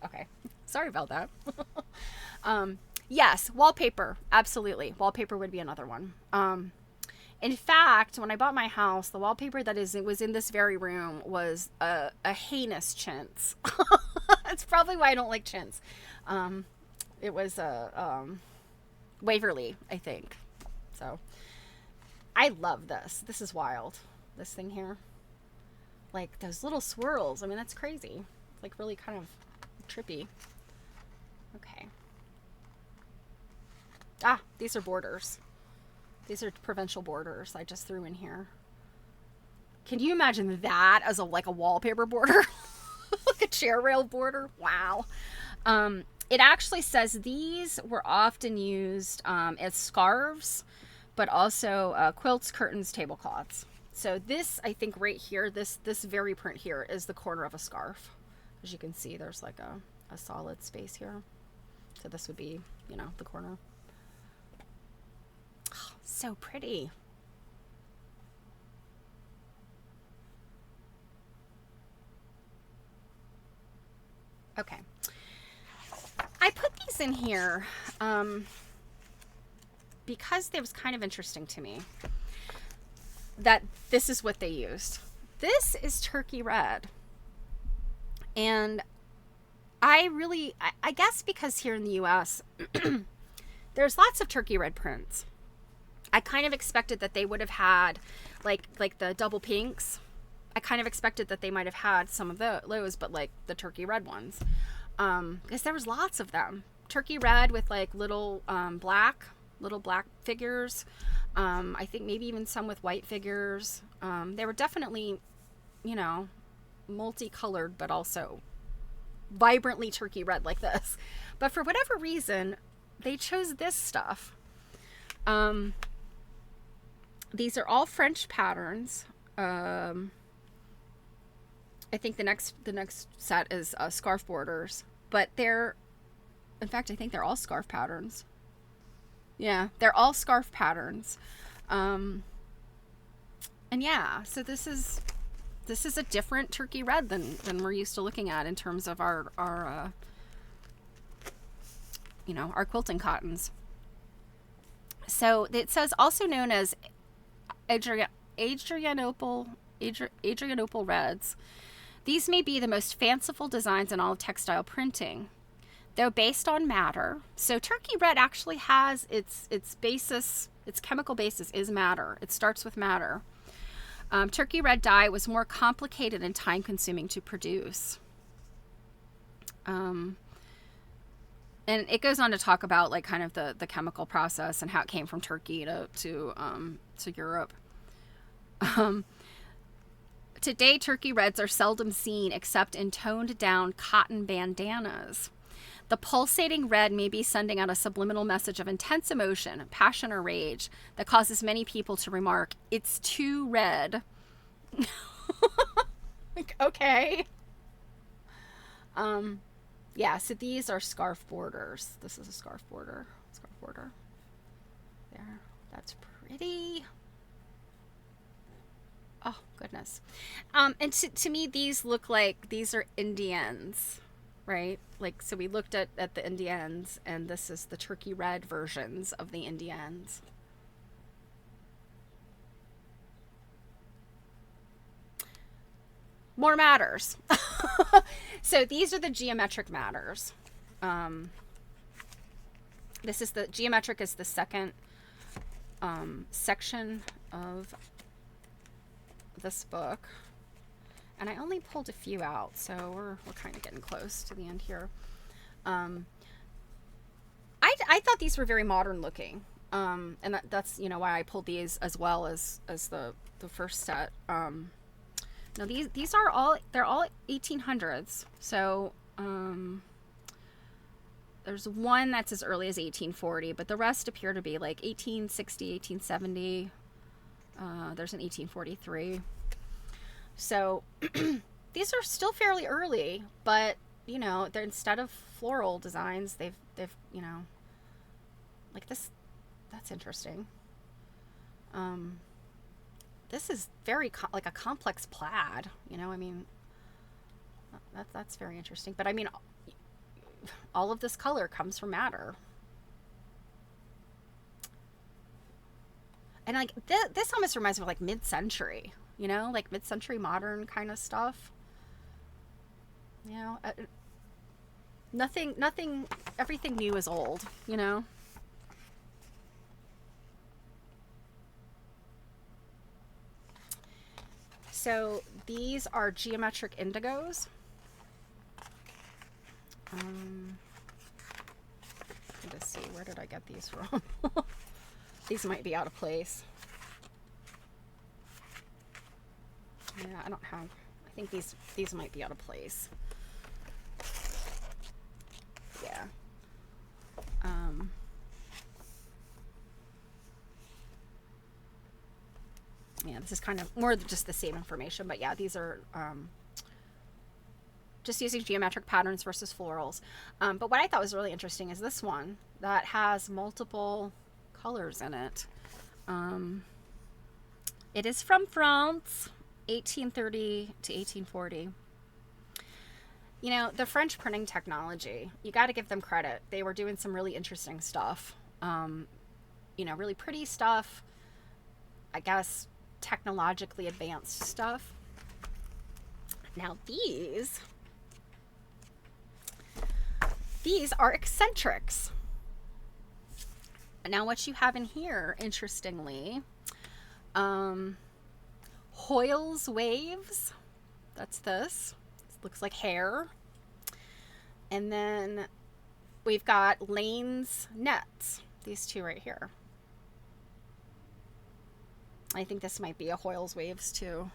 Okay, sorry about that. Yes, wallpaper, absolutely. Wallpaper would be another one. In fact, when I bought my house, the wallpaper that was in this very room was a heinous chintz. That's probably why I don't like chintz. It was Waverly, I think. So I love this. This is wild. This thing here. Like those little swirls. I mean, that's crazy. It's like really kind of trippy. Okay. These are borders. These are provincial borders I just threw in here. Can you imagine that as like a wallpaper border? Like a chair rail border? Wow. It actually says these were often used as scarves, but also quilts, curtains, tablecloths. So this, I think right here, this very print here is the corner of a scarf. As you can see, there's like a solid space here. So this would be, you know, the corner. Oh, so pretty. Okay. I put these in here because it was kind of interesting to me that this is what they used. This is turkey red. And I guess because here in the US, there's lots of turkey red prints. I kind of expected that they would have had like the double pinks. I kind of expected that they might have had some of those, but like the turkey red ones. Because there was lots of them. Turkey red with like little black figures. I think maybe even some with white figures. They were definitely, you know, multicolored, but also vibrantly turkey red like this. But for whatever reason, they chose this stuff. These are all French patterns. I think the next set is scarf borders, but in fact, I think they're all scarf patterns. Yeah, they're all scarf patterns. And yeah, so this is a different turkey red than we're used to looking at in terms of our you know, our quilting cottons. So it says also known as Adrianople reds. These may be the most fanciful designs in all of textile printing, though based on madder. So turkey red actually has its basis, its chemical basis is madder. It starts with madder. Turkey red dye was more complicated and time consuming to produce. And it goes on to talk about like kind of the chemical process and how it came from Turkey to Europe. Today, turkey reds are seldom seen except in toned down cotton bandanas. The pulsating red may be sending out a subliminal message of intense emotion, passion, or rage that causes many people to remark, "It's too red." Like, okay. Yeah, so these are scarf borders. This is a scarf border. There. That's pretty. Oh, goodness. And to me, these look like these are Indians, right? Like, so we looked at the Indians, and this is the turkey red versions of the Indians. More matters. So these are the geometric matters. This is the geometric is the second section of this book, and I only pulled a few out, so we're kind of getting close to the end here. I thought these were very modern looking, and that's why I pulled these as well as the first set. Now these are all 1800s, so there's one that's as early as 1840, but the rest appear to be like 1860, 1870. There's an 1843. So these are still fairly early, but they're, instead of floral designs, they've like this. That's interesting. This is very like a complex plaid. I mean, that's very interesting. But I mean, all of this color comes from madder. And like this almost reminds me of like mid-century, like mid-century modern kind of stuff. Nothing, everything new is old, So these are geometric indigos. Let's see, where did I get these from? These might be out of place. Yeah, I don't have. I think these might be out of place. Yeah. Yeah, this is kind of more just the same information, but yeah, these are just using geometric patterns versus florals. But what I thought was really interesting is this one that has multiple colors in it. It is from France, 1830 to 1840. The French printing technology, you got to give them credit. They were doing some really interesting stuff. Really pretty stuff. I guess technologically advanced stuff. Now these are eccentrics. Now what you have in here, interestingly, Hoyle's waves. That's this. It looks like hair. And then we've got Lane's nets. These two right here. I think this might be a Hoyle's waves too.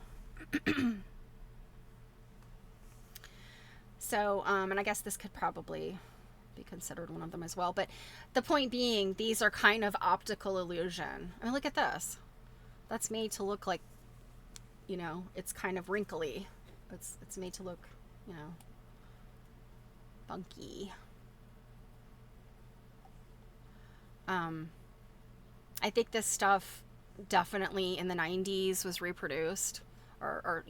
So, and I guess this could probably be considered one of them as well. But the point being, these are kind of optical illusion. I mean, look at this. That's made to look like, it's kind of wrinkly. It's made to look, funky. I think this stuff definitely in the 90s was reproduced or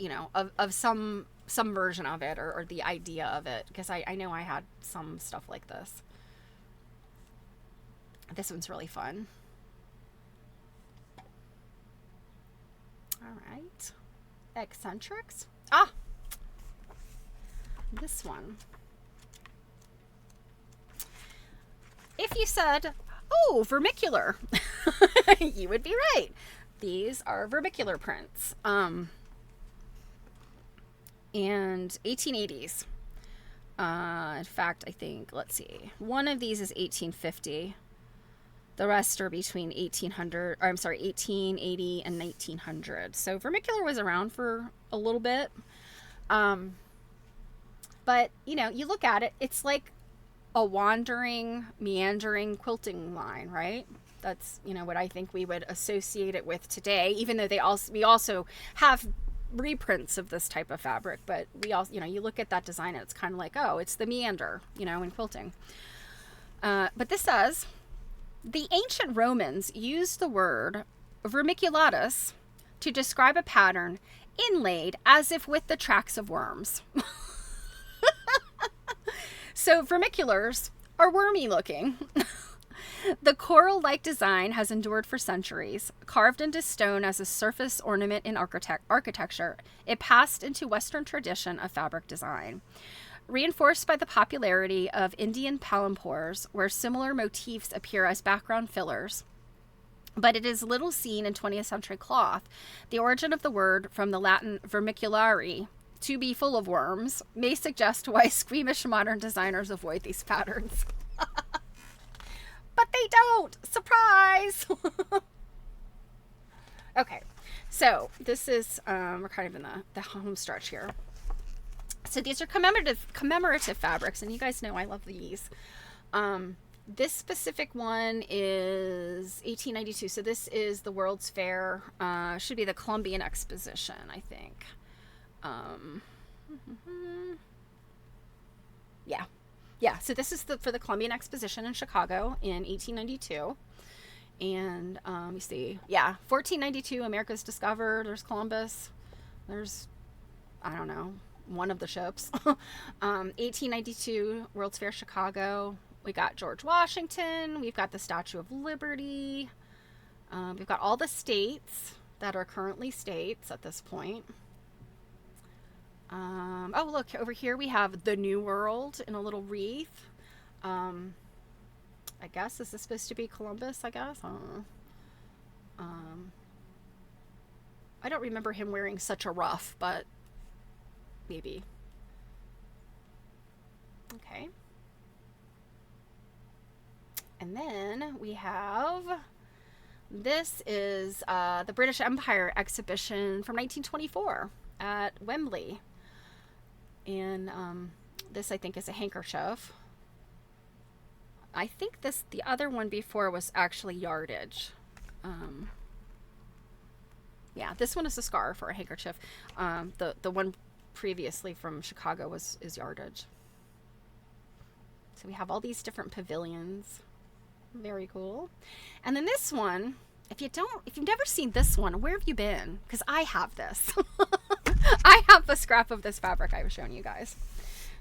of some version of it or the idea of it, because I know I had some stuff like this. This one's really fun. All right, eccentrics. This one. If you said, oh, vermicular, you would be right. These are vermicular prints. And 1880s. In fact, I think, let's see, one of these is 1850. The rest are between 1800, or I'm sorry, 1880 and 1900. So vermicular was around for a little bit. But, you know, you look at it, it's like a wandering, meandering quilting line, right? That's, you know, what I think we would associate it with today, even though we also have reprints of this type of fabric, but we also, you know, you look at that design and it's kind of like, oh, it's the meander, you know, in quilting. But this says, the ancient Romans used the word vermiculatus to describe a pattern inlaid as if with the tracks of worms. So vermiculars are wormy looking. The coral-like design has endured for centuries. Carved into stone as a surface ornament in architecture, it passed into Western tradition of fabric design. Reinforced by the popularity of Indian palampores, where similar motifs appear as background fillers, but it is little seen in 20th century cloth. The origin of the word from the Latin vermiculare, to be full of worms, may suggest why squeamish modern designers avoid these patterns. But they don't! Surprise! Okay, so this is, we're kind of in the home stretch here. So these are commemorative fabrics, and you guys know I love these. This specific one is 1892, so this is the World's Fair. Should be the Columbian Exposition, I think. Yeah, so this is for the Columbian Exposition in Chicago in 1892. And you see, 1492, America's discovered. There's Columbus. There's, I don't know, one of the ships. 1892, World's Fair, Chicago. We got George Washington. We've got the Statue of Liberty. We've got all the states that are currently states at this point. Oh, look, over here we have the New World in a little wreath. I guess, is this supposed to be Columbus, I guess? I don't remember him wearing such a ruff, but maybe. Okay. And then we have, this is the British Empire exhibition from 1924 at Wembley. And this, I think, is a handkerchief. I think the other one before was actually yardage. Yeah, this one is a scarf or a handkerchief. The one previously from Chicago is yardage. So we have all these different pavilions. Very cool. And then this one, if you've never seen this one, where have you been? Because I have this. I have a scrap of this fabric I was showing you guys.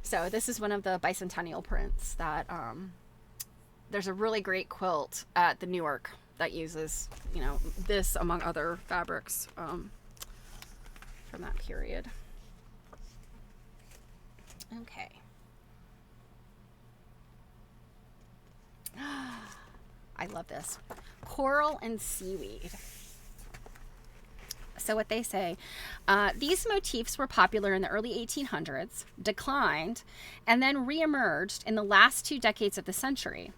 So this is one of the bicentennial prints that, there's a really great quilt at the Newark that uses, you know, this among other fabrics from that period. Okay. I love this. Coral and seaweed. So what they say, these motifs were popular in the early 1800s, declined, and then reemerged in the last 2 decades of the century.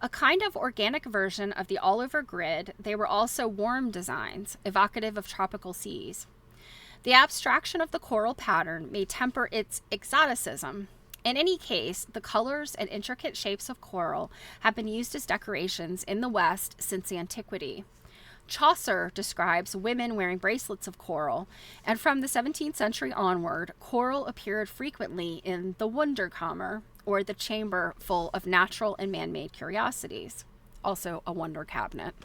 A kind of organic version of the all-over grid, they were also warm designs, evocative of tropical seas. The abstraction of the coral pattern may temper its exoticism. In any case, the colors and intricate shapes of coral have been used as decorations in the West since antiquity. Chaucer describes women wearing bracelets of coral, and from the 17th century onward, coral appeared frequently in the Wunderkammer, or the chamber full of natural and man-made curiosities, also a wonder cabinet,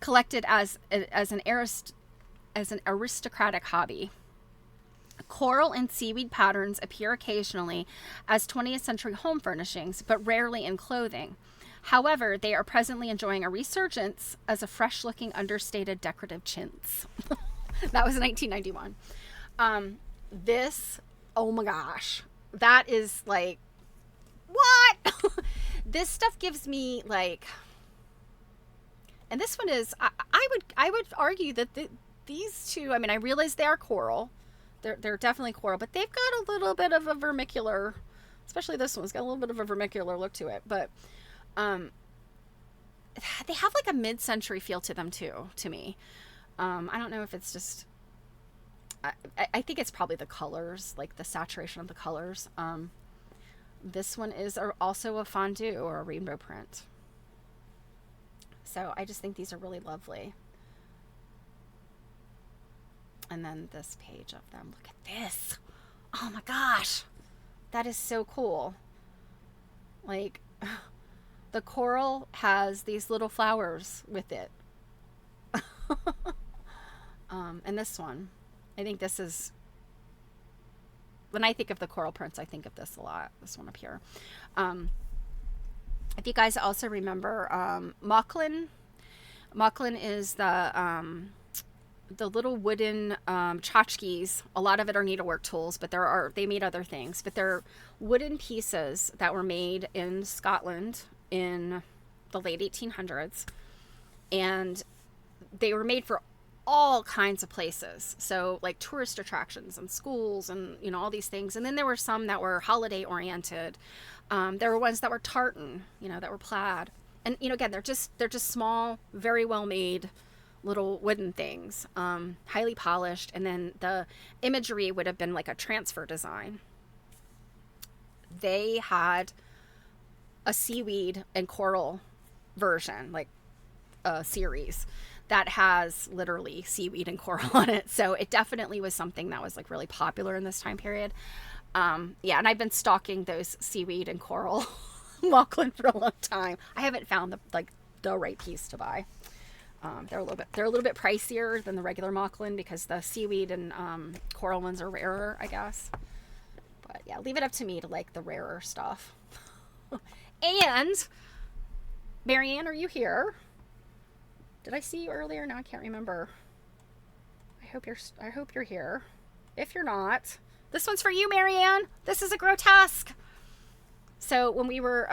collected as an aristocratic hobby. Coral and seaweed patterns appear occasionally as 20th century home furnishings, but rarely in clothing. However, they are presently enjoying a resurgence as a fresh-looking, understated decorative chintz. That was 1991. This, oh my gosh, that is like, what? This stuff gives me like, and this one is, I would argue that these two, I mean, I realize they are coral. They're definitely coral, but they've got a little bit of a vermicular, especially this one's got a little bit of a vermicular look to it, but they have like a mid-century feel to them too, to me. I don't know if it's just, I think it's probably the colors, like the saturation of the colors. This one is also a fondue or a rainbow print. So I just think these are really lovely. And then this page of them. Look at this. Oh my gosh. That is so cool. Like, the coral has these little flowers with it. And this one, I think this is, when I think of the coral prints, I think of this a lot. This one up here. If you guys also remember, Mocklin is the little wooden tchotchkes. A lot of it are needlework tools, but they made other things. But they're wooden pieces that were made in Scotland in the late 1800s, and they were made for all kinds of places. So like tourist attractions and schools and, you know, all these things. And then there were some that were holiday oriented. There were ones that were tartan, you know, that were plaid. And, you know, again, they're just small, very well made little wooden things, highly polished. And then the imagery would have been like a transfer design. They had a seaweed and coral version, like a series that has literally seaweed and coral on it. So it definitely was something that was like really popular in this time period. Yeah, and I've been stalking those seaweed and coral Mocklin for a long time. I haven't found the right piece to buy. They're a little bit pricier than the regular Mocklin because the seaweed and coral ones are rarer, I guess. But yeah, leave it up to me to like the rarer stuff. And Marianne, are you here? Did I see you earlier? No, I can't remember. I hope you're here. If you're not, this one's for you, Marianne. This is a grotesque. So when we were,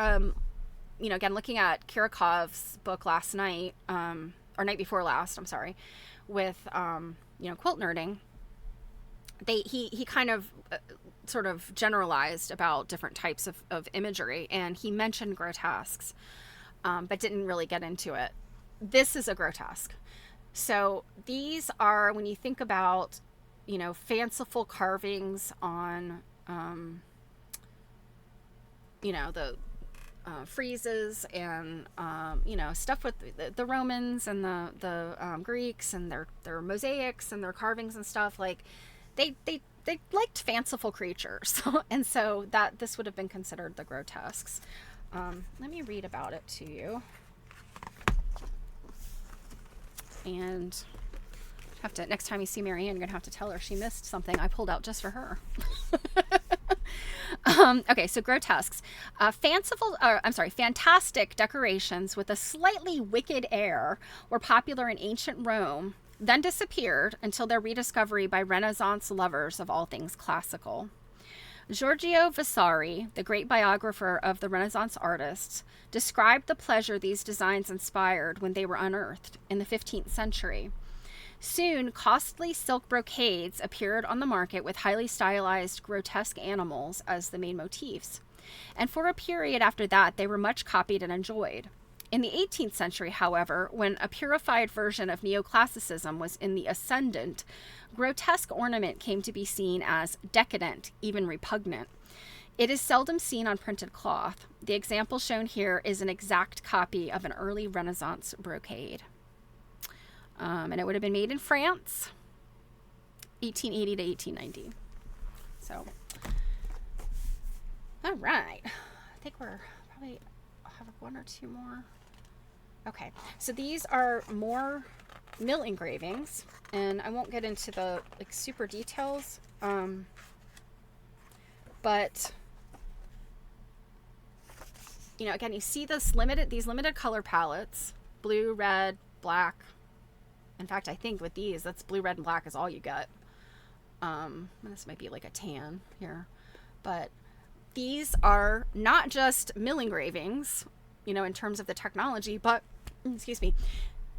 you know, again, looking at Kirikov's book last night, or night before last, I'm sorry, with, you know, quilt nerding, he kind of sort of generalized about different types of imagery, and he mentioned grotesques, but didn't really get into it. This is a grotesque. So these are, when you think about, you know, fanciful carvings on, you know, the friezes and, you know, stuff with the Romans and the Greeks and their mosaics and their carvings and stuff, like they liked fanciful creatures. And so that this would have been considered the grotesques. Let me read about it to you. And have to, next time you see Marianne, you're gonna have to tell her she missed something I pulled out just for her. Okay, so grotesques, fantastic decorations with a slightly wicked air were popular in ancient Rome, then disappeared until their rediscovery by Renaissance lovers of all things classical. Giorgio Vasari, the great biographer of the Renaissance artists, described the pleasure these designs inspired when they were unearthed in the 15th century. Soon, costly silk brocades appeared on the market with highly stylized, grotesque animals as the main motifs. And for a period after that, they were much copied and enjoyed. In the 18th century, however, when a purified version of neoclassicism was in the ascendant, grotesque ornament came to be seen as decadent, even repugnant. It is seldom seen on printed cloth. The example shown here is an exact copy of an early Renaissance brocade. And it would have been made in France, 1880 to 1890. So, all right. I think we're probably have one or two more. Okay, so these are more mill engravings, and I won't get into the like super details, but you know, again, you see these limited color palettes: blue, red, black. In fact, I think with these, that's blue, red, and black is all you get. This might be like a tan here, but these are not just mill engravings, you know, in terms of the technology, but, excuse me,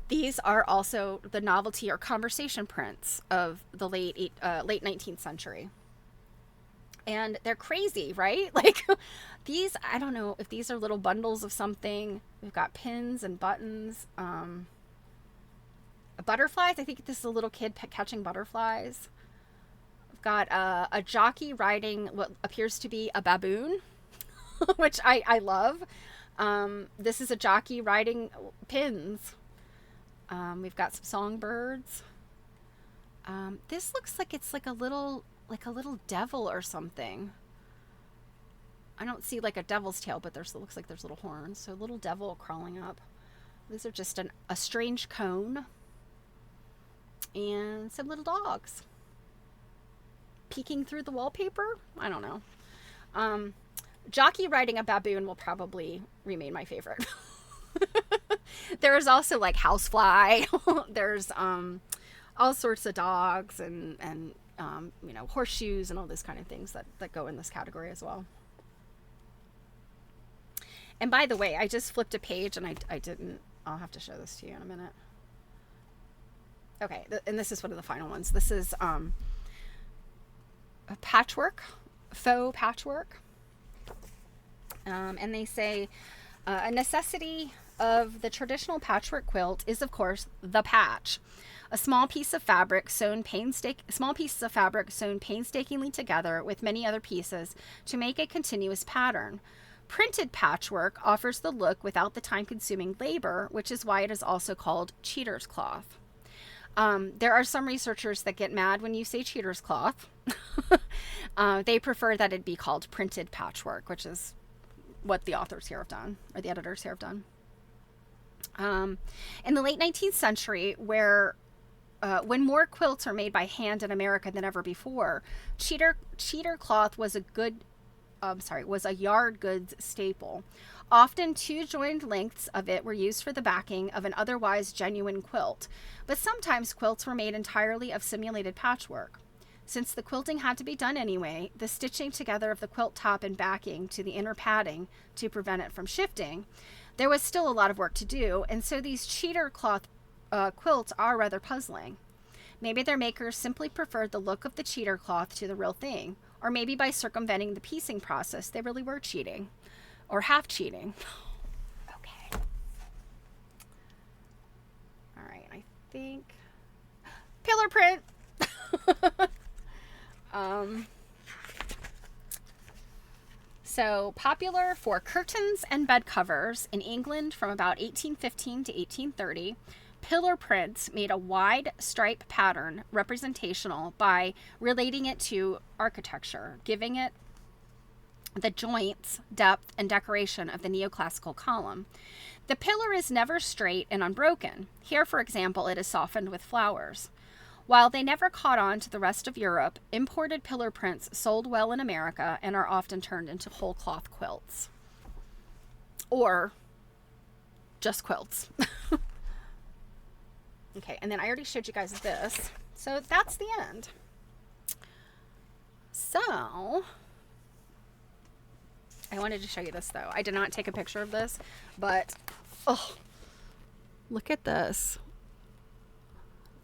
these are also the novelty or conversation prints of the late 19th century. And they're crazy, right? Like these, I don't know if these are little bundles of something. We've got pins and buttons, butterflies. I think this is a little kid catching butterflies. We've got a jockey riding what appears to be a baboon, which I love. This is a jockey riding pins. We've got some songbirds. This looks like it's like a little devil or something. I don't see like a devil's tail, but it looks like there's little horns. So a little devil crawling up. These are just a strange cone. And some little dogs peeking through the wallpaper. I don't know. Jockey riding a baboon will probably remain my favorite. There's also like housefly. There's all sorts of dogs and you know, horseshoes and all those kind of things that go in this category as well. And by the way, I just flipped a page and I didn't, I'll have to show this to you in a minute. Okay, and this is one of the final ones. This is a patchwork, faux patchwork. And they say a necessity of the traditional patchwork quilt is, of course, the patch. A small piece of fabric sewn painstakingly together with many other pieces to make a continuous pattern. Printed patchwork offers the look without the time-consuming labor, which is why it is also called cheater's cloth. There are some researchers that get mad when you say cheater's cloth. They prefer that it be called printed patchwork, which is what the authors here have done, or the editors here have done. In the late 19th century, when more quilts are made by hand in America than ever before, cheater cloth was a yard goods staple. Often two joined lengths of it were used for the backing of an otherwise genuine quilt, but sometimes quilts were made entirely of simulated patchwork. Since the quilting had to be done anyway, the stitching together of the quilt top and backing to the inner padding to prevent it from shifting, there was still a lot of work to do, and so these cheater cloth quilts are rather puzzling. Maybe their makers simply preferred the look of the cheater cloth to the real thing, or maybe by circumventing the piecing process, they really were cheating, or half cheating. Okay. All right, I think pillar print. So popular for curtains and bed covers in England from about 1815 to 1830, pillar prints made a wide stripe pattern representational by relating it to architecture, giving it the joints, depth, and decoration of the neoclassical column. The pillar is never straight and unbroken. Here, for example, it is softened with flowers. While they never caught on to the rest of Europe, imported pillar prints sold well in America and are often turned into whole cloth quilts. Or just quilts. Okay, and then I already showed you guys this. So that's the end. So I wanted to show you this though. I did not take a picture of this, but oh, look at this.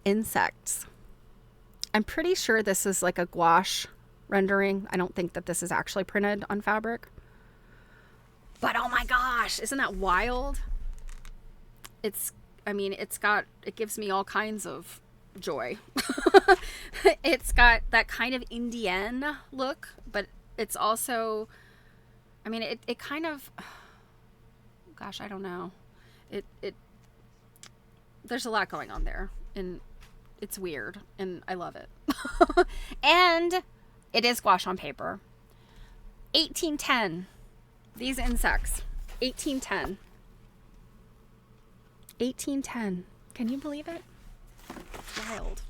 Insects. I'm pretty sure this is like a gouache rendering. I don't think that this is actually printed on fabric. But oh my gosh, isn't that wild? It gives me all kinds of joy. It's got that kind of Indienne look, but it's also, it kind of, gosh, I don't know. There's a lot going on there, and it's weird, and I love it. And it is gouache on paper. 1810. These insects. 1810. 1810. Can you believe it? Wild.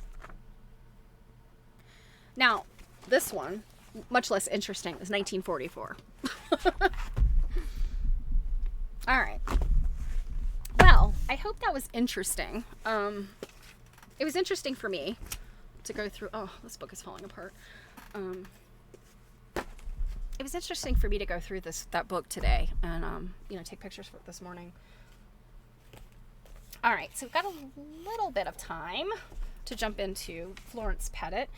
Now, this one, much less interesting, is 1944. All right. Well, I hope that was interesting. It was interesting for me to go through. Oh, this book is falling apart. It was interesting for me to go through that book today and take pictures for it this morning. All right, so we've got a little bit of time to jump into Florence Pettit.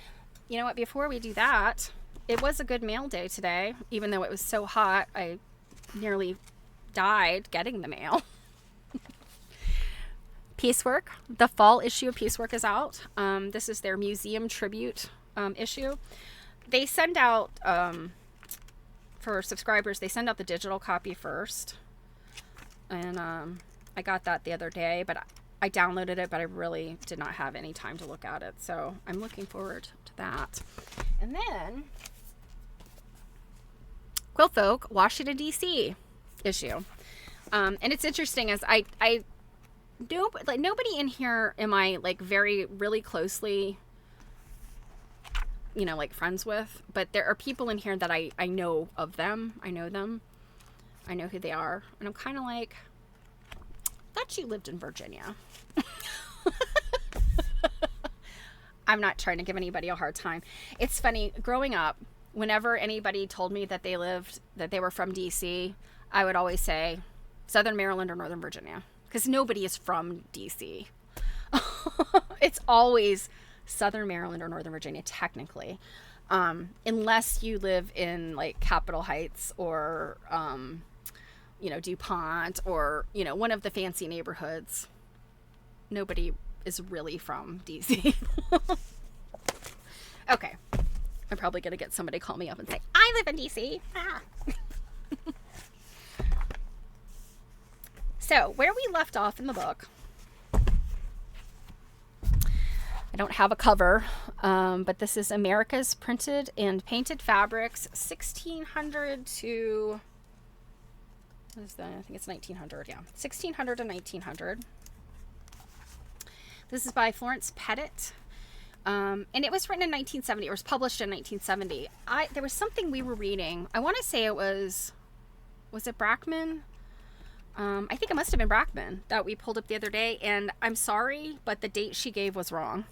You know what? Before we do that, it was a good mail day today, even though it was so hot. I nearly died getting the mail. Piecework. The fall issue of Piecework is out. This is their museum tribute issue. They send out, for subscribers, they send out the digital copy first. And I got that the other day, but I downloaded it, but I really did not have any time to look at it. So I'm looking forward to that. And then Quilt Folk, Washington, D.C. issue. And it's interesting as nobody in here am I like really closely, you know, like friends with, but there are people in here that I know of them. I know them. I know who they are. And I'm kind of like, thought you lived in Virginia. I'm not trying to give anybody a hard time. It's funny, growing up, whenever anybody told me that they were from DC, I would always say Southern Maryland or Northern Virginia, because nobody is from DC. It's always Southern Maryland or Northern Virginia, technically, unless you live in like Capitol Heights or you know, DuPont, or, you know, one of the fancy neighborhoods. Nobody is really from DC. Okay. I'm probably going to get somebody call me up and say, I live in DC. Ah. So, where we left off in the book, I don't have a cover, but this is America's Printed and Painted Fabrics, 1600 to... I think it's 1900, yeah. 1600 to 1900. This is by Florence Pettit. And it was written in 1970. It was published in 1970. There was something we were reading. I want to say it was it Brackman? I think it must have been Brackman that we pulled up the other day. And I'm sorry, but the date she gave was wrong.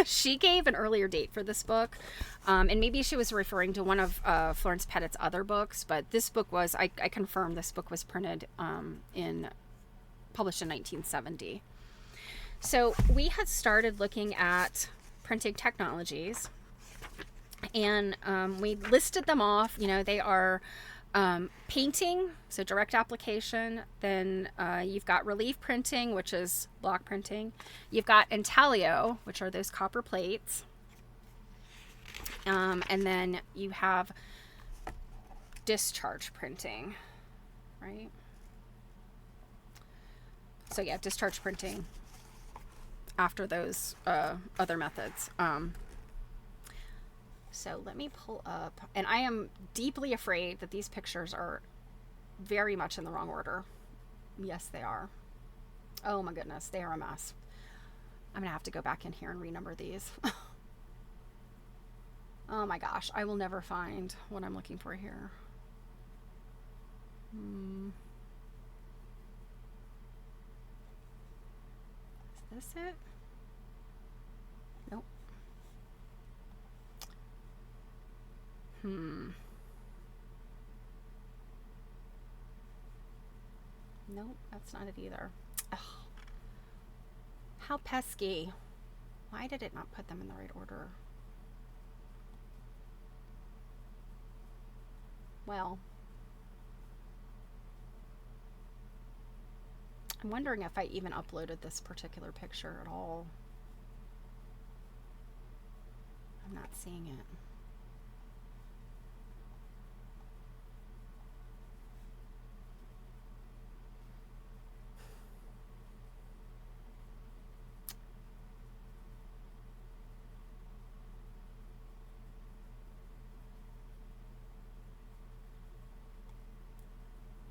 She gave an earlier date for this book. And maybe she was referring to one of Florence Pettit's other books, but this book was, I confirm this book was printed published in 1970. So we had started looking at printing technologies, and we listed them off. You know, they are painting, so direct application. Then you've got relief printing, which is block printing. You've got intaglio, which are those copper plates. And then you have discharge printing, right? So yeah, discharge printing after those other methods. So let me pull up, and I am deeply afraid that these pictures are very much in the wrong order. Yes, they are. Oh my goodness, they are a mess. I'm gonna have to go back in here and renumber these. Oh my gosh, I will never find what I'm looking for here. Is this it? Nope. Nope, that's not it either. Ugh. How pesky. Why did it not put them in the right order? Well, I'm wondering if I even uploaded this particular picture at all. I'm not seeing it.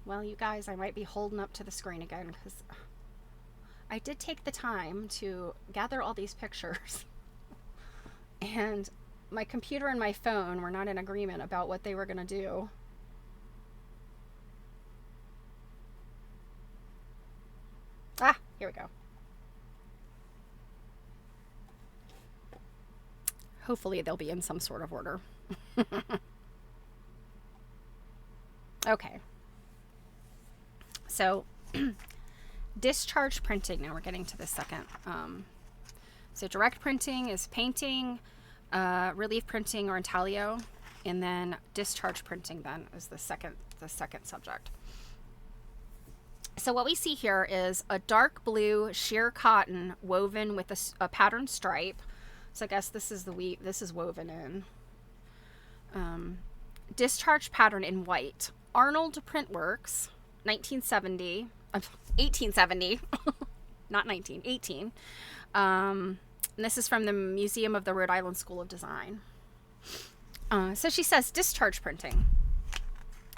Well, you guys, I might be holding up to the screen again because I did take the time to gather all these pictures. And my computer and my phone were not in agreement about what they were going to do. Ah, here we go. Hopefully they'll be in some sort of order. Okay. So, discharge printing. Now we're getting to the second. So direct printing is painting, relief printing or intaglio, and then discharge printing then is the second subject. So what we see here is a dark blue sheer cotton woven with a patterned stripe. So I guess this is this is woven in. Discharge pattern in white. Arnold Printworks, 1870, not 18. And this is from the Museum of the Rhode Island School of Design. So she says discharge printing.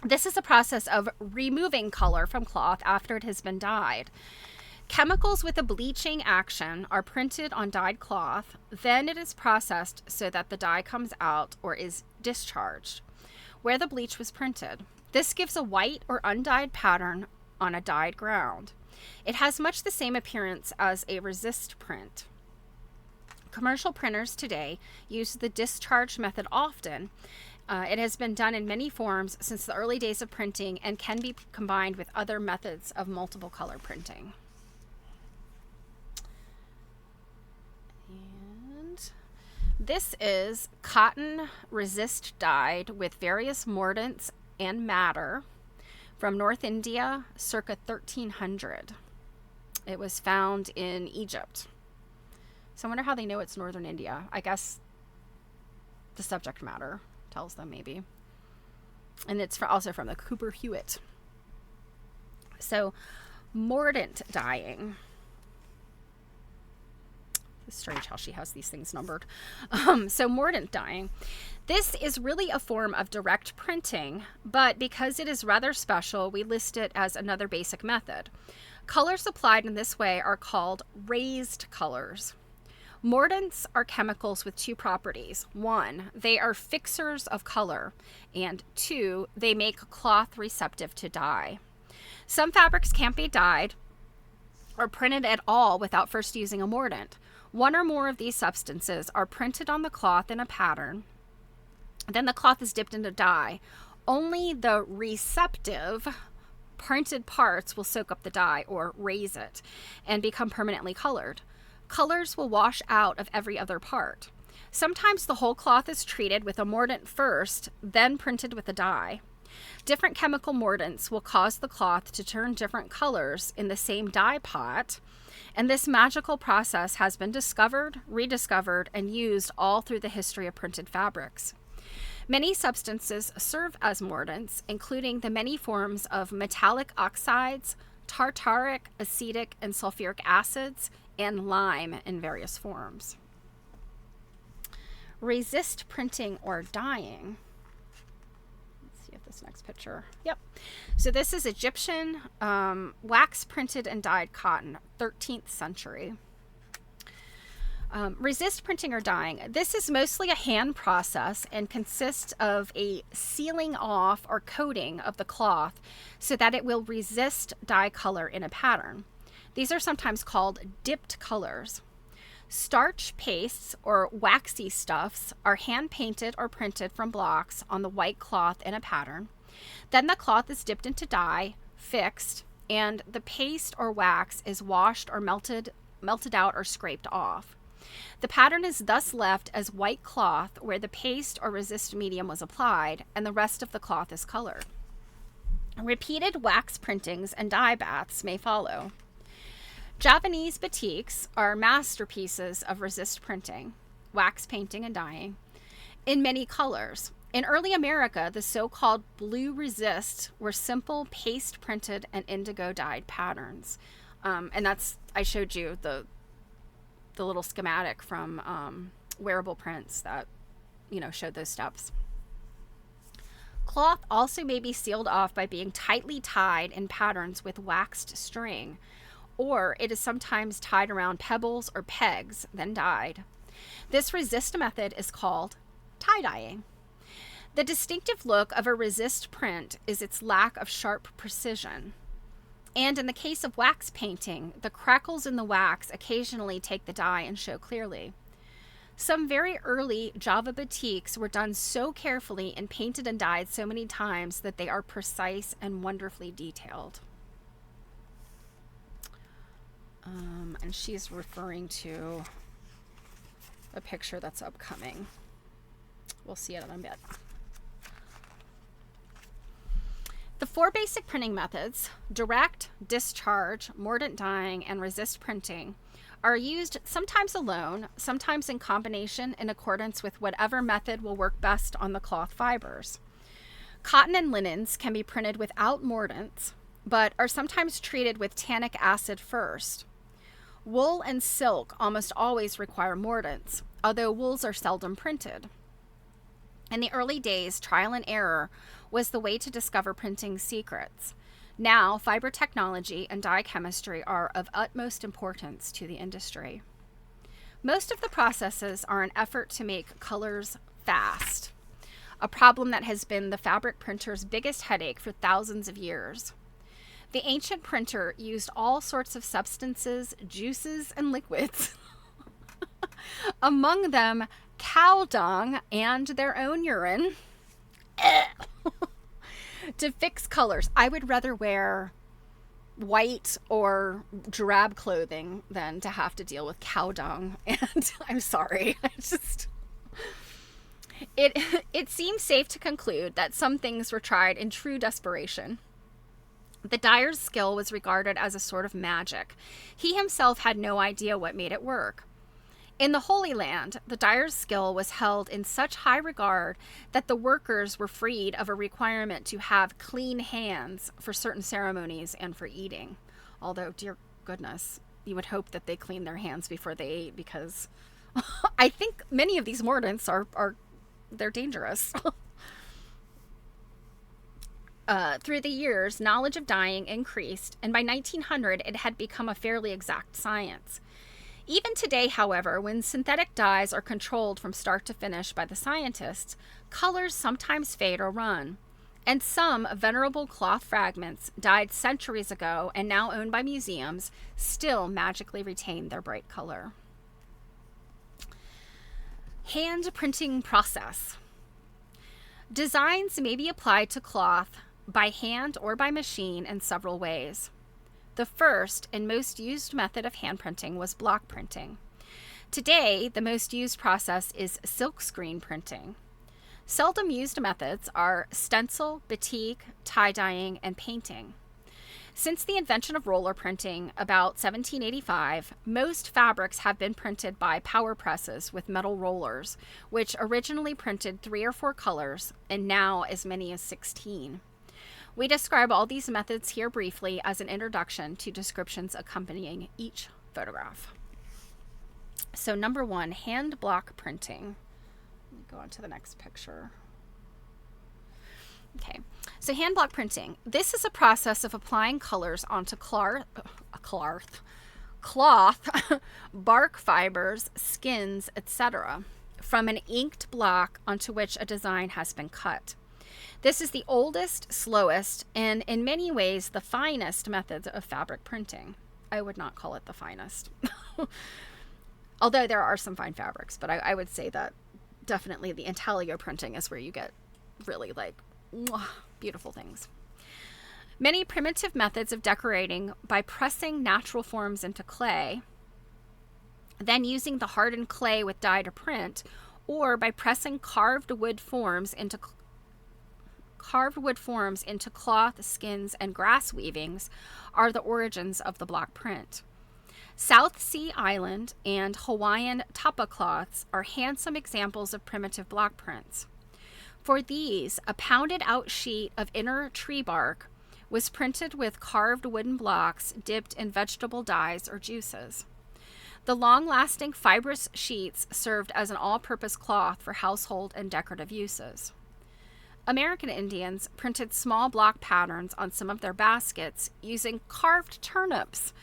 This is a process of removing color from cloth after it has been dyed. Chemicals with a bleaching action are printed on dyed cloth. Then it is processed so that the dye comes out or is discharged where the bleach was printed. This gives a white or undyed pattern on a dyed ground. It has much the same appearance as a resist print. Commercial printers today use the discharge method often. It has been done in many forms since the early days of printing and can be combined with other methods of multiple color printing. And this is cotton resist dyed with various mordants and madder from North India circa 1300. It was found in Egypt. So I wonder how they know it's Northern India. I guess the subject matter tells them maybe. And it's also from the Cooper Hewitt. So mordant dyeing. It's strange how she has these things numbered. So mordant dyeing. This is really a form of direct printing, but because it is rather special, we list it as another basic method. Colors applied in this way are called raised colors. Mordants are chemicals with two properties. One, they are fixers of color, and two, they make cloth receptive to dye. Some fabrics can't be dyed or printed at all without first using a mordant. One or more of these substances are printed on the cloth in a pattern. Then the cloth is dipped into dye. Only the receptive printed parts will soak up the dye or raise it and become permanently colored. Colors will wash out of every other part. Sometimes the whole cloth is treated with a mordant first, then printed with a dye. Different chemical mordants will cause the cloth to turn different colors in the same dye pot, and this magical process has been discovered, rediscovered, and used all through the history of printed fabrics. Many substances serve as mordants, including the many forms of metallic oxides, tartaric, acetic, and sulfuric acids, and lime in various forms. Resist printing or dyeing. Let's see if this next picture. Yep. So this is Egyptian wax printed and dyed cotton, 13th century. Resist printing or dyeing. This is mostly a hand process and consists of a sealing off or coating of the cloth so that it will resist dye color in a pattern. These are sometimes called dipped colors. Starch pastes or waxy stuffs are hand painted or printed from blocks on the white cloth in a pattern. Then the cloth is dipped into dye, fixed, and the paste or wax is washed or melted out or scraped off. The pattern is thus left as white cloth where the paste or resist medium was applied, and the rest of the cloth is colored. Repeated wax printings and dye baths may follow. Javanese batiks are masterpieces of resist printing, wax painting, and dyeing in many colors. In early America, the so-called blue resist were simple paste printed and indigo dyed patterns. And that's, I showed you the little schematic from Wearable Prints that, showed those steps. Cloth also may be sealed off by being tightly tied in patterns with waxed string, or it is sometimes tied around pebbles or pegs, then dyed. This resist method is called tie-dyeing. The distinctive look of a resist print is its lack of sharp precision. And in the case of wax painting, the crackles in the wax occasionally take the dye and show clearly. Some very early Java batiks were done so carefully and painted and dyed so many times that they are precise and wonderfully detailed. And she's referring to a picture that's upcoming. We'll see it in a bit. The 4 basic printing methods, direct, discharge, mordant dyeing, and resist printing, are used sometimes alone, sometimes in combination in accordance with whatever method will work best on the cloth fibers. Cotton and linens can be printed without mordants, but are sometimes treated with tannic acid first. Wool and silk almost always require mordants, although wools are seldom printed. In the early days, trial and error was the way to discover printing secrets. Now, fiber technology and dye chemistry are of utmost importance to the industry. Most of the processes are an effort to make colors fast, a problem that has been the fabric printer's biggest headache for thousands of years. The ancient printer used all sorts of substances, juices, and liquids, among them cow dung and their own urine, to fix colors. I would rather wear white or drab clothing than to have to deal with cow dung. And I'm sorry, it seems safe to conclude that some things were tried in true desperation. The dyer's skill was regarded as a sort of magic. He himself had no idea what made it work. In the Holy Land, the dyer's skill was held in such high regard that the workers were freed of a requirement to have clean hands for certain ceremonies and for eating. Although, dear goodness, you would hope that they cleaned their hands before they ate, because I think many of these mordants they're dangerous. Through the years, knowledge of dyeing increased, and by 1900 it had become a fairly exact science. Even today, however, when synthetic dyes are controlled from start to finish by the scientists, colors sometimes fade or run, and some venerable cloth fragments dyed centuries ago and now owned by museums still magically retain their bright color. Hand printing process. Designs may be applied to cloth by hand or by machine in several ways. The first and most used method of hand printing was block printing. Today, the most used process is silkscreen printing. Seldom used methods are stencil, batik, tie-dyeing, and painting. Since the invention of roller printing about 1785, most fabrics have been printed by power presses with metal rollers, which originally printed 3 or 4 colors and now as many as 16. We describe all these methods here briefly as an introduction to descriptions accompanying each photograph. So number 1, hand block printing. Let me go on to the next picture. Okay, so hand block printing. This is a process of applying colors onto cloth, bark fibers, skins, etc., from an inked block onto which a design has been cut. This is the oldest, slowest, and in many ways the finest method of fabric printing. I would not call it the finest. Although there are some fine fabrics, but I would say that definitely the intaglio printing is where you get really beautiful things. Many primitive methods of decorating by pressing natural forms into clay, then using the hardened clay with dye to print, or by pressing carved wood forms into cloth, skins, and grass weavings are the origins of the block print. South Sea Island and Hawaiian tapa cloths are handsome examples of primitive block prints. For these, a pounded out sheet of inner tree bark was printed with carved wooden blocks dipped in vegetable dyes or juices. The long-lasting fibrous sheets served as an all-purpose cloth for household and decorative uses. American Indians printed small block patterns on some of their baskets using carved turnips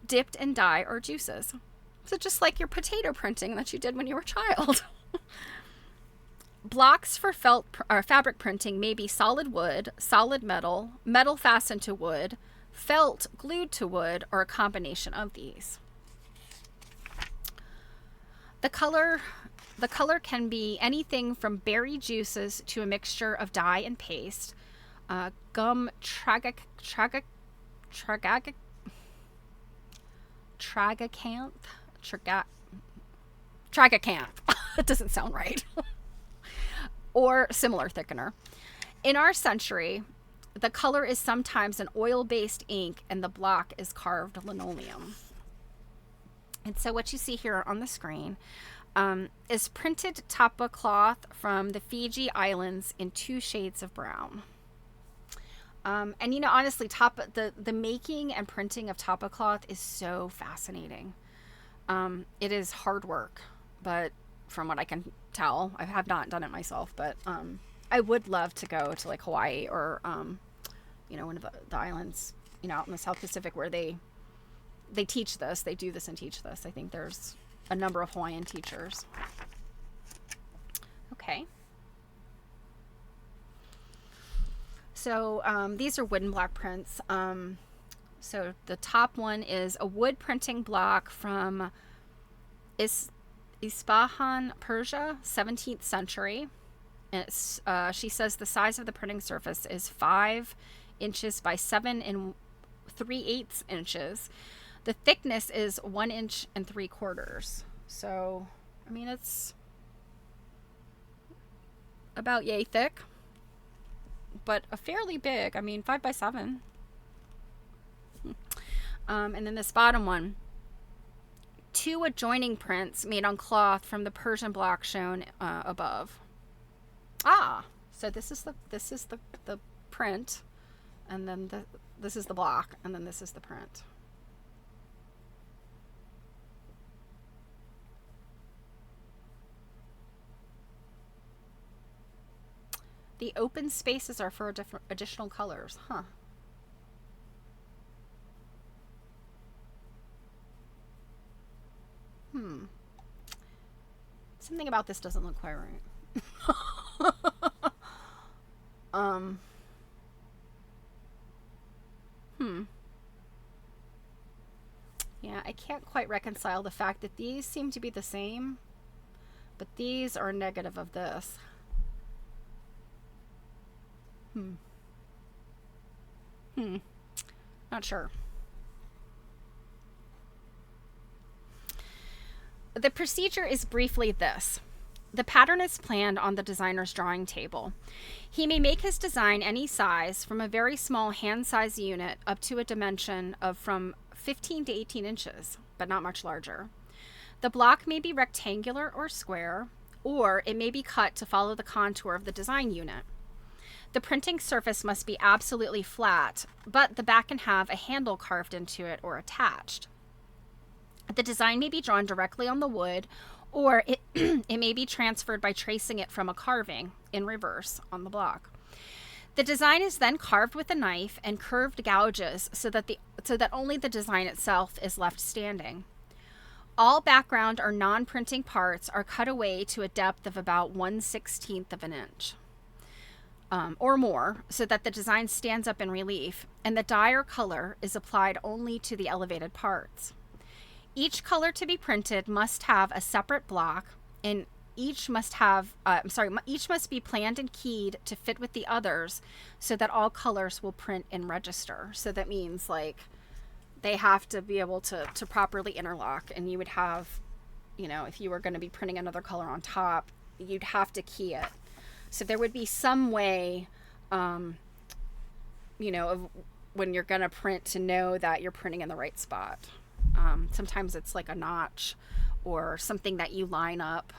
dipped in dye or juices. So just like your potato printing that you did when you were a child. Blocks for fabric printing may be solid wood, solid metal, metal fastened to wood, felt glued to wood, or a combination of these. The color can be anything from berry juices to a mixture of dye and paste. Gum tragacanth, Tragicamp. It doesn't sound right. Or similar thickener. In our century, the color is sometimes an oil-based ink and the block is carved linoleum. And so what you see here on the screen is printed tapa cloth from the Fiji Islands in 2 shades of brown. And you know, honestly, the making and printing of tapa cloth is so fascinating. It is hard work, but from what I can tell, I have not done it myself, but I would love to go to like Hawaii or you know, one of the islands, you know, out in the South Pacific where they teach this, they do this and teach this. I think there's a number of Hawaiian teachers. Okay. So these are wooden block prints. So the top one is a wood printing block from Isfahan, Persia, 17th century. It's, she says the size of the printing surface is 5 inches by 7 3/8 inches. The thickness is 1 3/4 inches. So, I mean, it's about yay thick, but a fairly big. I mean, 5 by 7. And then this bottom one, 2 adjoining prints made on cloth from the Persian block shown above. Ah, so this is the print, and then this is the block, and then this is the print. The open spaces are for different additional colors, huh? Something about this doesn't look quite right. Yeah, I can't quite reconcile the fact that these seem to be the same, but these are negative of this. Not sure. The procedure is briefly this. The pattern is planned on the designer's drawing table. He may make his design any size, from a very small hand-size unit up to a dimension of from 15 to 18 inches, but not much larger. The block may be rectangular or square, or it may be cut to follow the contour of the design unit. The printing surface must be absolutely flat, but the back can have a handle carved into it or attached. The design may be drawn directly on the wood, or it may be transferred by tracing it from a carving in reverse on the block. The design is then carved with a knife and curved gouges so that only the design itself is left standing. All background or non-printing parts are cut away to a depth of about 1/16 of an inch. Or more, so that the design stands up in relief, and the dye or color is applied only to the elevated parts. Each color to be printed must have a separate block, and each must be planned and keyed to fit with the others, so that all colors will print and register. So that means like they have to be able to properly interlock, and you would have, you know, if you were going to be printing another color on top, you'd have to key it. So there would be some way, you know, of when you're going to print to know that you're printing in the right spot. Sometimes it's like a notch or something that you line up,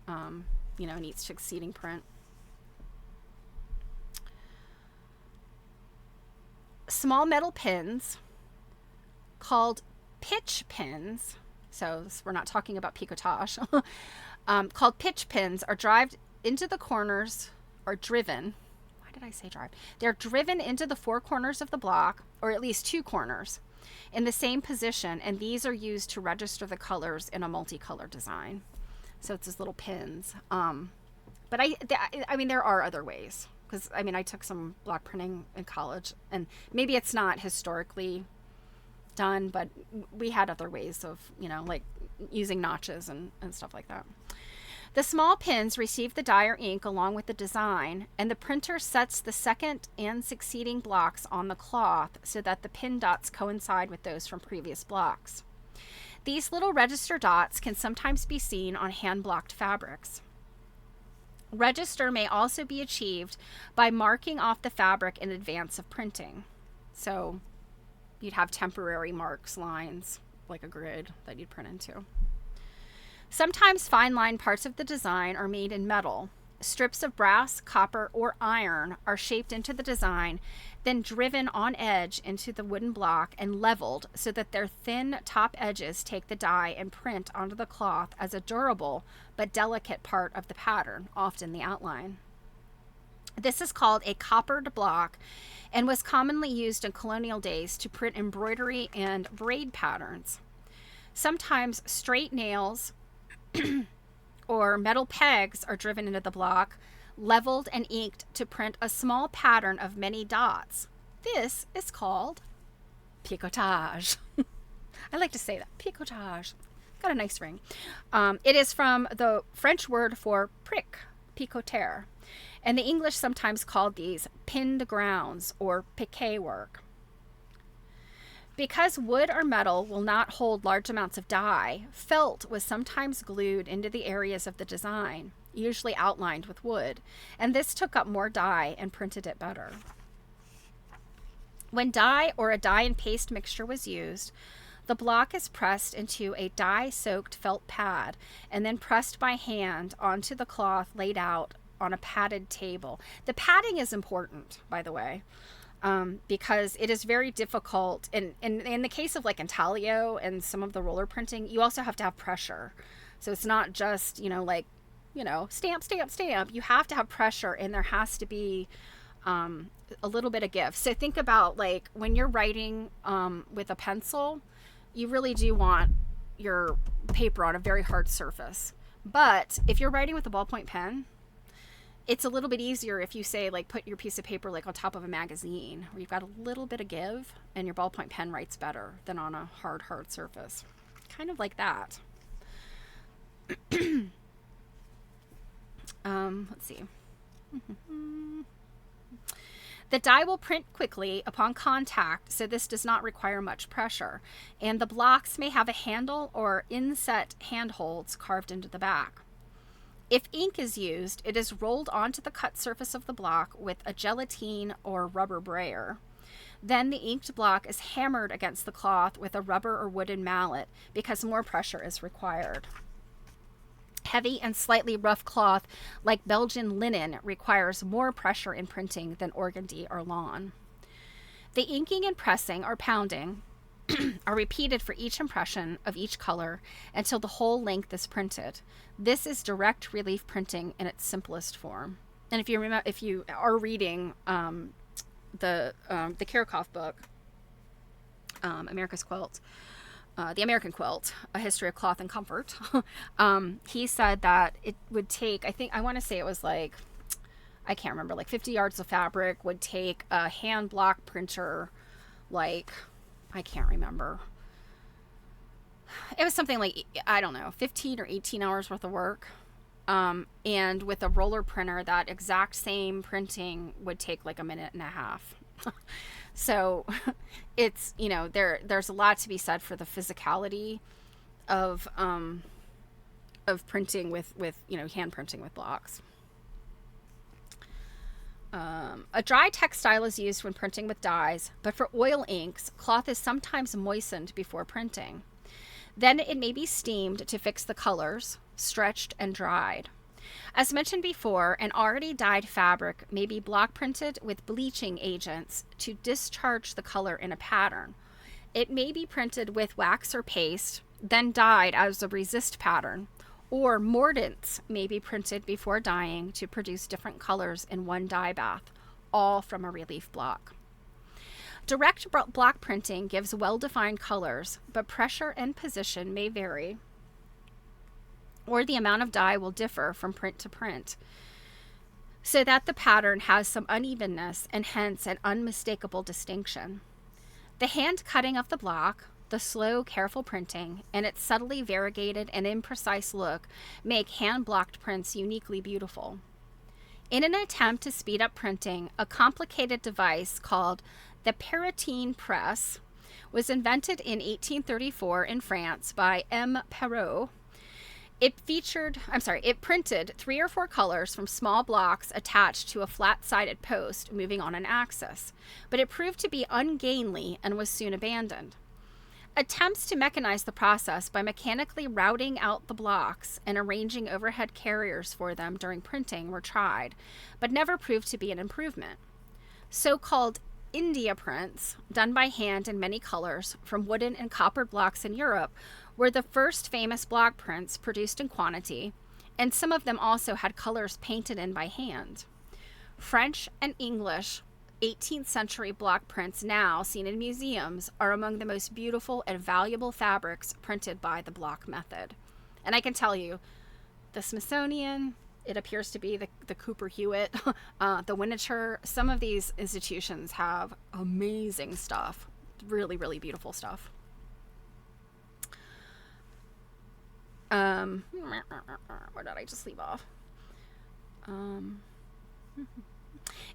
you know, in each succeeding print. Small metal pins called pitch pins, so we're not talking about picotage, called pitch pins are driven into the corners, or driven. Why did I say drive? They're driven into the 4 corners of the block, or at least 2 corners, in the same position, and these are used to register the colors in a multicolor design. So it's these little pins. But I mean, there are other ways, because I mean, I took some block printing in college, and maybe it's not historically done, but we had other ways of, you know, like using notches and stuff like that. The small pins receive the dye or ink along with the design, and the printer sets the second and succeeding blocks on the cloth so that the pin dots coincide with those from previous blocks. These little register dots can sometimes be seen on hand-blocked fabrics. Register may also be achieved by marking off the fabric in advance of printing. So you'd have temporary marks, lines, like a grid that you'd print into. Sometimes fine line parts of the design are made in metal. Strips of brass, copper, or iron are shaped into the design, then driven on edge into the wooden block and leveled so that their thin top edges take the die and print onto the cloth as a durable but delicate part of the pattern, often the outline. This is called a coppered block and was commonly used in colonial days to print embroidery and braid patterns. Sometimes straight nails or metal pegs are driven into the block, leveled and inked to print a small pattern of many dots. This is called picotage. I like to say that, picotage. Got a nice ring. It is from the French word for prick, picoter, and the English sometimes called these pinned grounds or piqué work. Because wood or metal will not hold large amounts of dye, felt was sometimes glued into the areas of the design, usually outlined with wood, and this took up more dye and printed it better. When dye or a dye and paste mixture was used, the block is pressed into a dye-soaked felt pad and then pressed by hand onto the cloth laid out on a padded table. The padding is important, by the way. Because it is very difficult. And in the case of like intaglio and some of the roller printing, you also have to have pressure. So it's not just, stamp, stamp, stamp. You have to have pressure, and there has to be a little bit of give. So think about like when you're writing with a pencil, you really do want your paper on a very hard surface. But if you're writing with a ballpoint pen, it's a little bit easier if you say like put your piece of paper like on top of a magazine where you've got a little bit of give, and your ballpoint pen writes better than on a hard surface. Kind of like that. Let's see. The die will print quickly upon contact, so this does not require much pressure, and the blocks may have a handle or inset handholds carved into the back. If ink is used, it is rolled onto the cut surface of the block with a gelatine or rubber brayer. Then the inked block is hammered against the cloth with a rubber or wooden mallet because more pressure is required. Heavy and slightly rough cloth like Belgian linen requires more pressure in printing than organdy or lawn. The inking and pressing or pounding are repeated for each impression of each color until the whole length is printed. This is direct relief printing in its simplest form. And if you are reading the Kirchhoff book, America's Quilt, The American Quilt, A History of Cloth and Comfort, he said that it would take, I want to say it was like, I can't remember, like 50 yards of fabric would take a hand block printer, like, I can't remember. It was something like, I don't know, 15 or 18 hours worth of work. And with a roller printer, that exact same printing would take like a minute and a half. So it's, there's a lot to be said for the physicality of printing with hand printing with blocks. A dry textile is used when printing with dyes, but for oil inks, cloth is sometimes moistened before printing. Then it may be steamed to fix the colors, stretched and dried. As mentioned before, an already dyed fabric may be block printed with bleaching agents to discharge the color in a pattern. It may be printed with wax or paste, then dyed as a resist pattern, or mordants may be printed before dyeing to produce different colors in one dye bath, all from a relief block. Direct block printing gives well-defined colors, but pressure and position may vary, or the amount of dye will differ from print to print, so that the pattern has some unevenness and hence an unmistakable distinction. The hand cutting of the block, the slow, careful printing, and its subtly variegated and imprecise look make hand-blocked prints uniquely beautiful. In an attempt to speed up printing, a complicated device called the Paratine press was invented in 1834 in France by M. Perrault. It printed 3 or 4 colors from small blocks attached to a flat-sided post moving on an axis, but it proved to be ungainly and was soon abandoned. Attempts to mechanize the process by mechanically routing out the blocks and arranging overhead carriers for them during printing were tried, but never proved to be an improvement. So-called India prints, done by hand in many colors from wooden and copper blocks in Europe, were the first famous block prints produced in quantity, and some of them also had colors painted in by hand. French and English 18th century block prints now seen in museums are among the most beautiful and valuable fabrics printed by the block method. And I can tell you, the Smithsonian, it appears to be the Cooper Hewitt, the Winterthur, some of these institutions have amazing stuff. Really, really beautiful stuff. Where did I just leave off?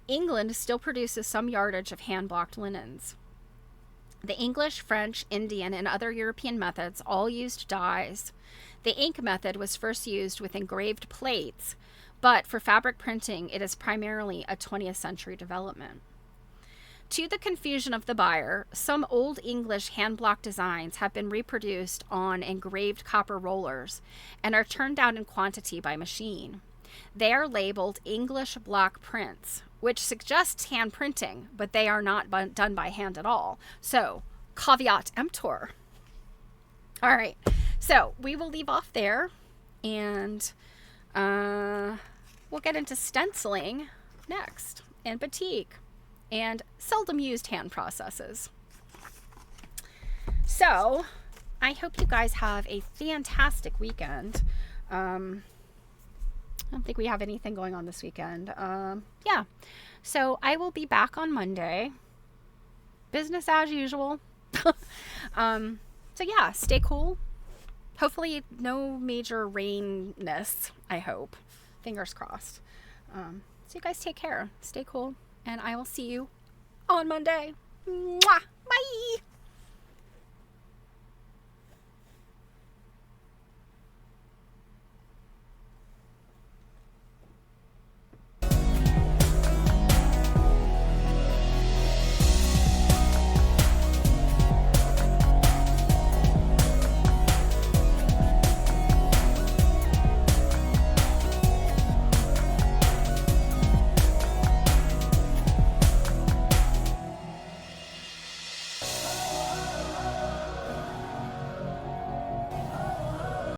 England still produces some yardage of hand-blocked linens. The English, French, Indian, and other European methods all used dyes. The ink method was first used with engraved plates, but for fabric printing, it is primarily a 20th century development. To the confusion of the buyer, some Old English hand-block designs have been reproduced on engraved copper rollers and are turned out in quantity by machine. They are labeled English block prints, which suggests hand printing, but they are not done by hand at all. So, caveat emptor. All right, so we will leave off there, and we'll get into stenciling next, and batik, and seldom used hand processes. So, I hope you guys have a fantastic weekend. I don't think we have anything going on this weekend. Yeah. So I will be back on Monday. Business as usual. So yeah, stay cool. Hopefully no major rainness, I hope. Fingers crossed. So you guys take care. Stay cool. And I will see you on Monday. Mwah! Bye!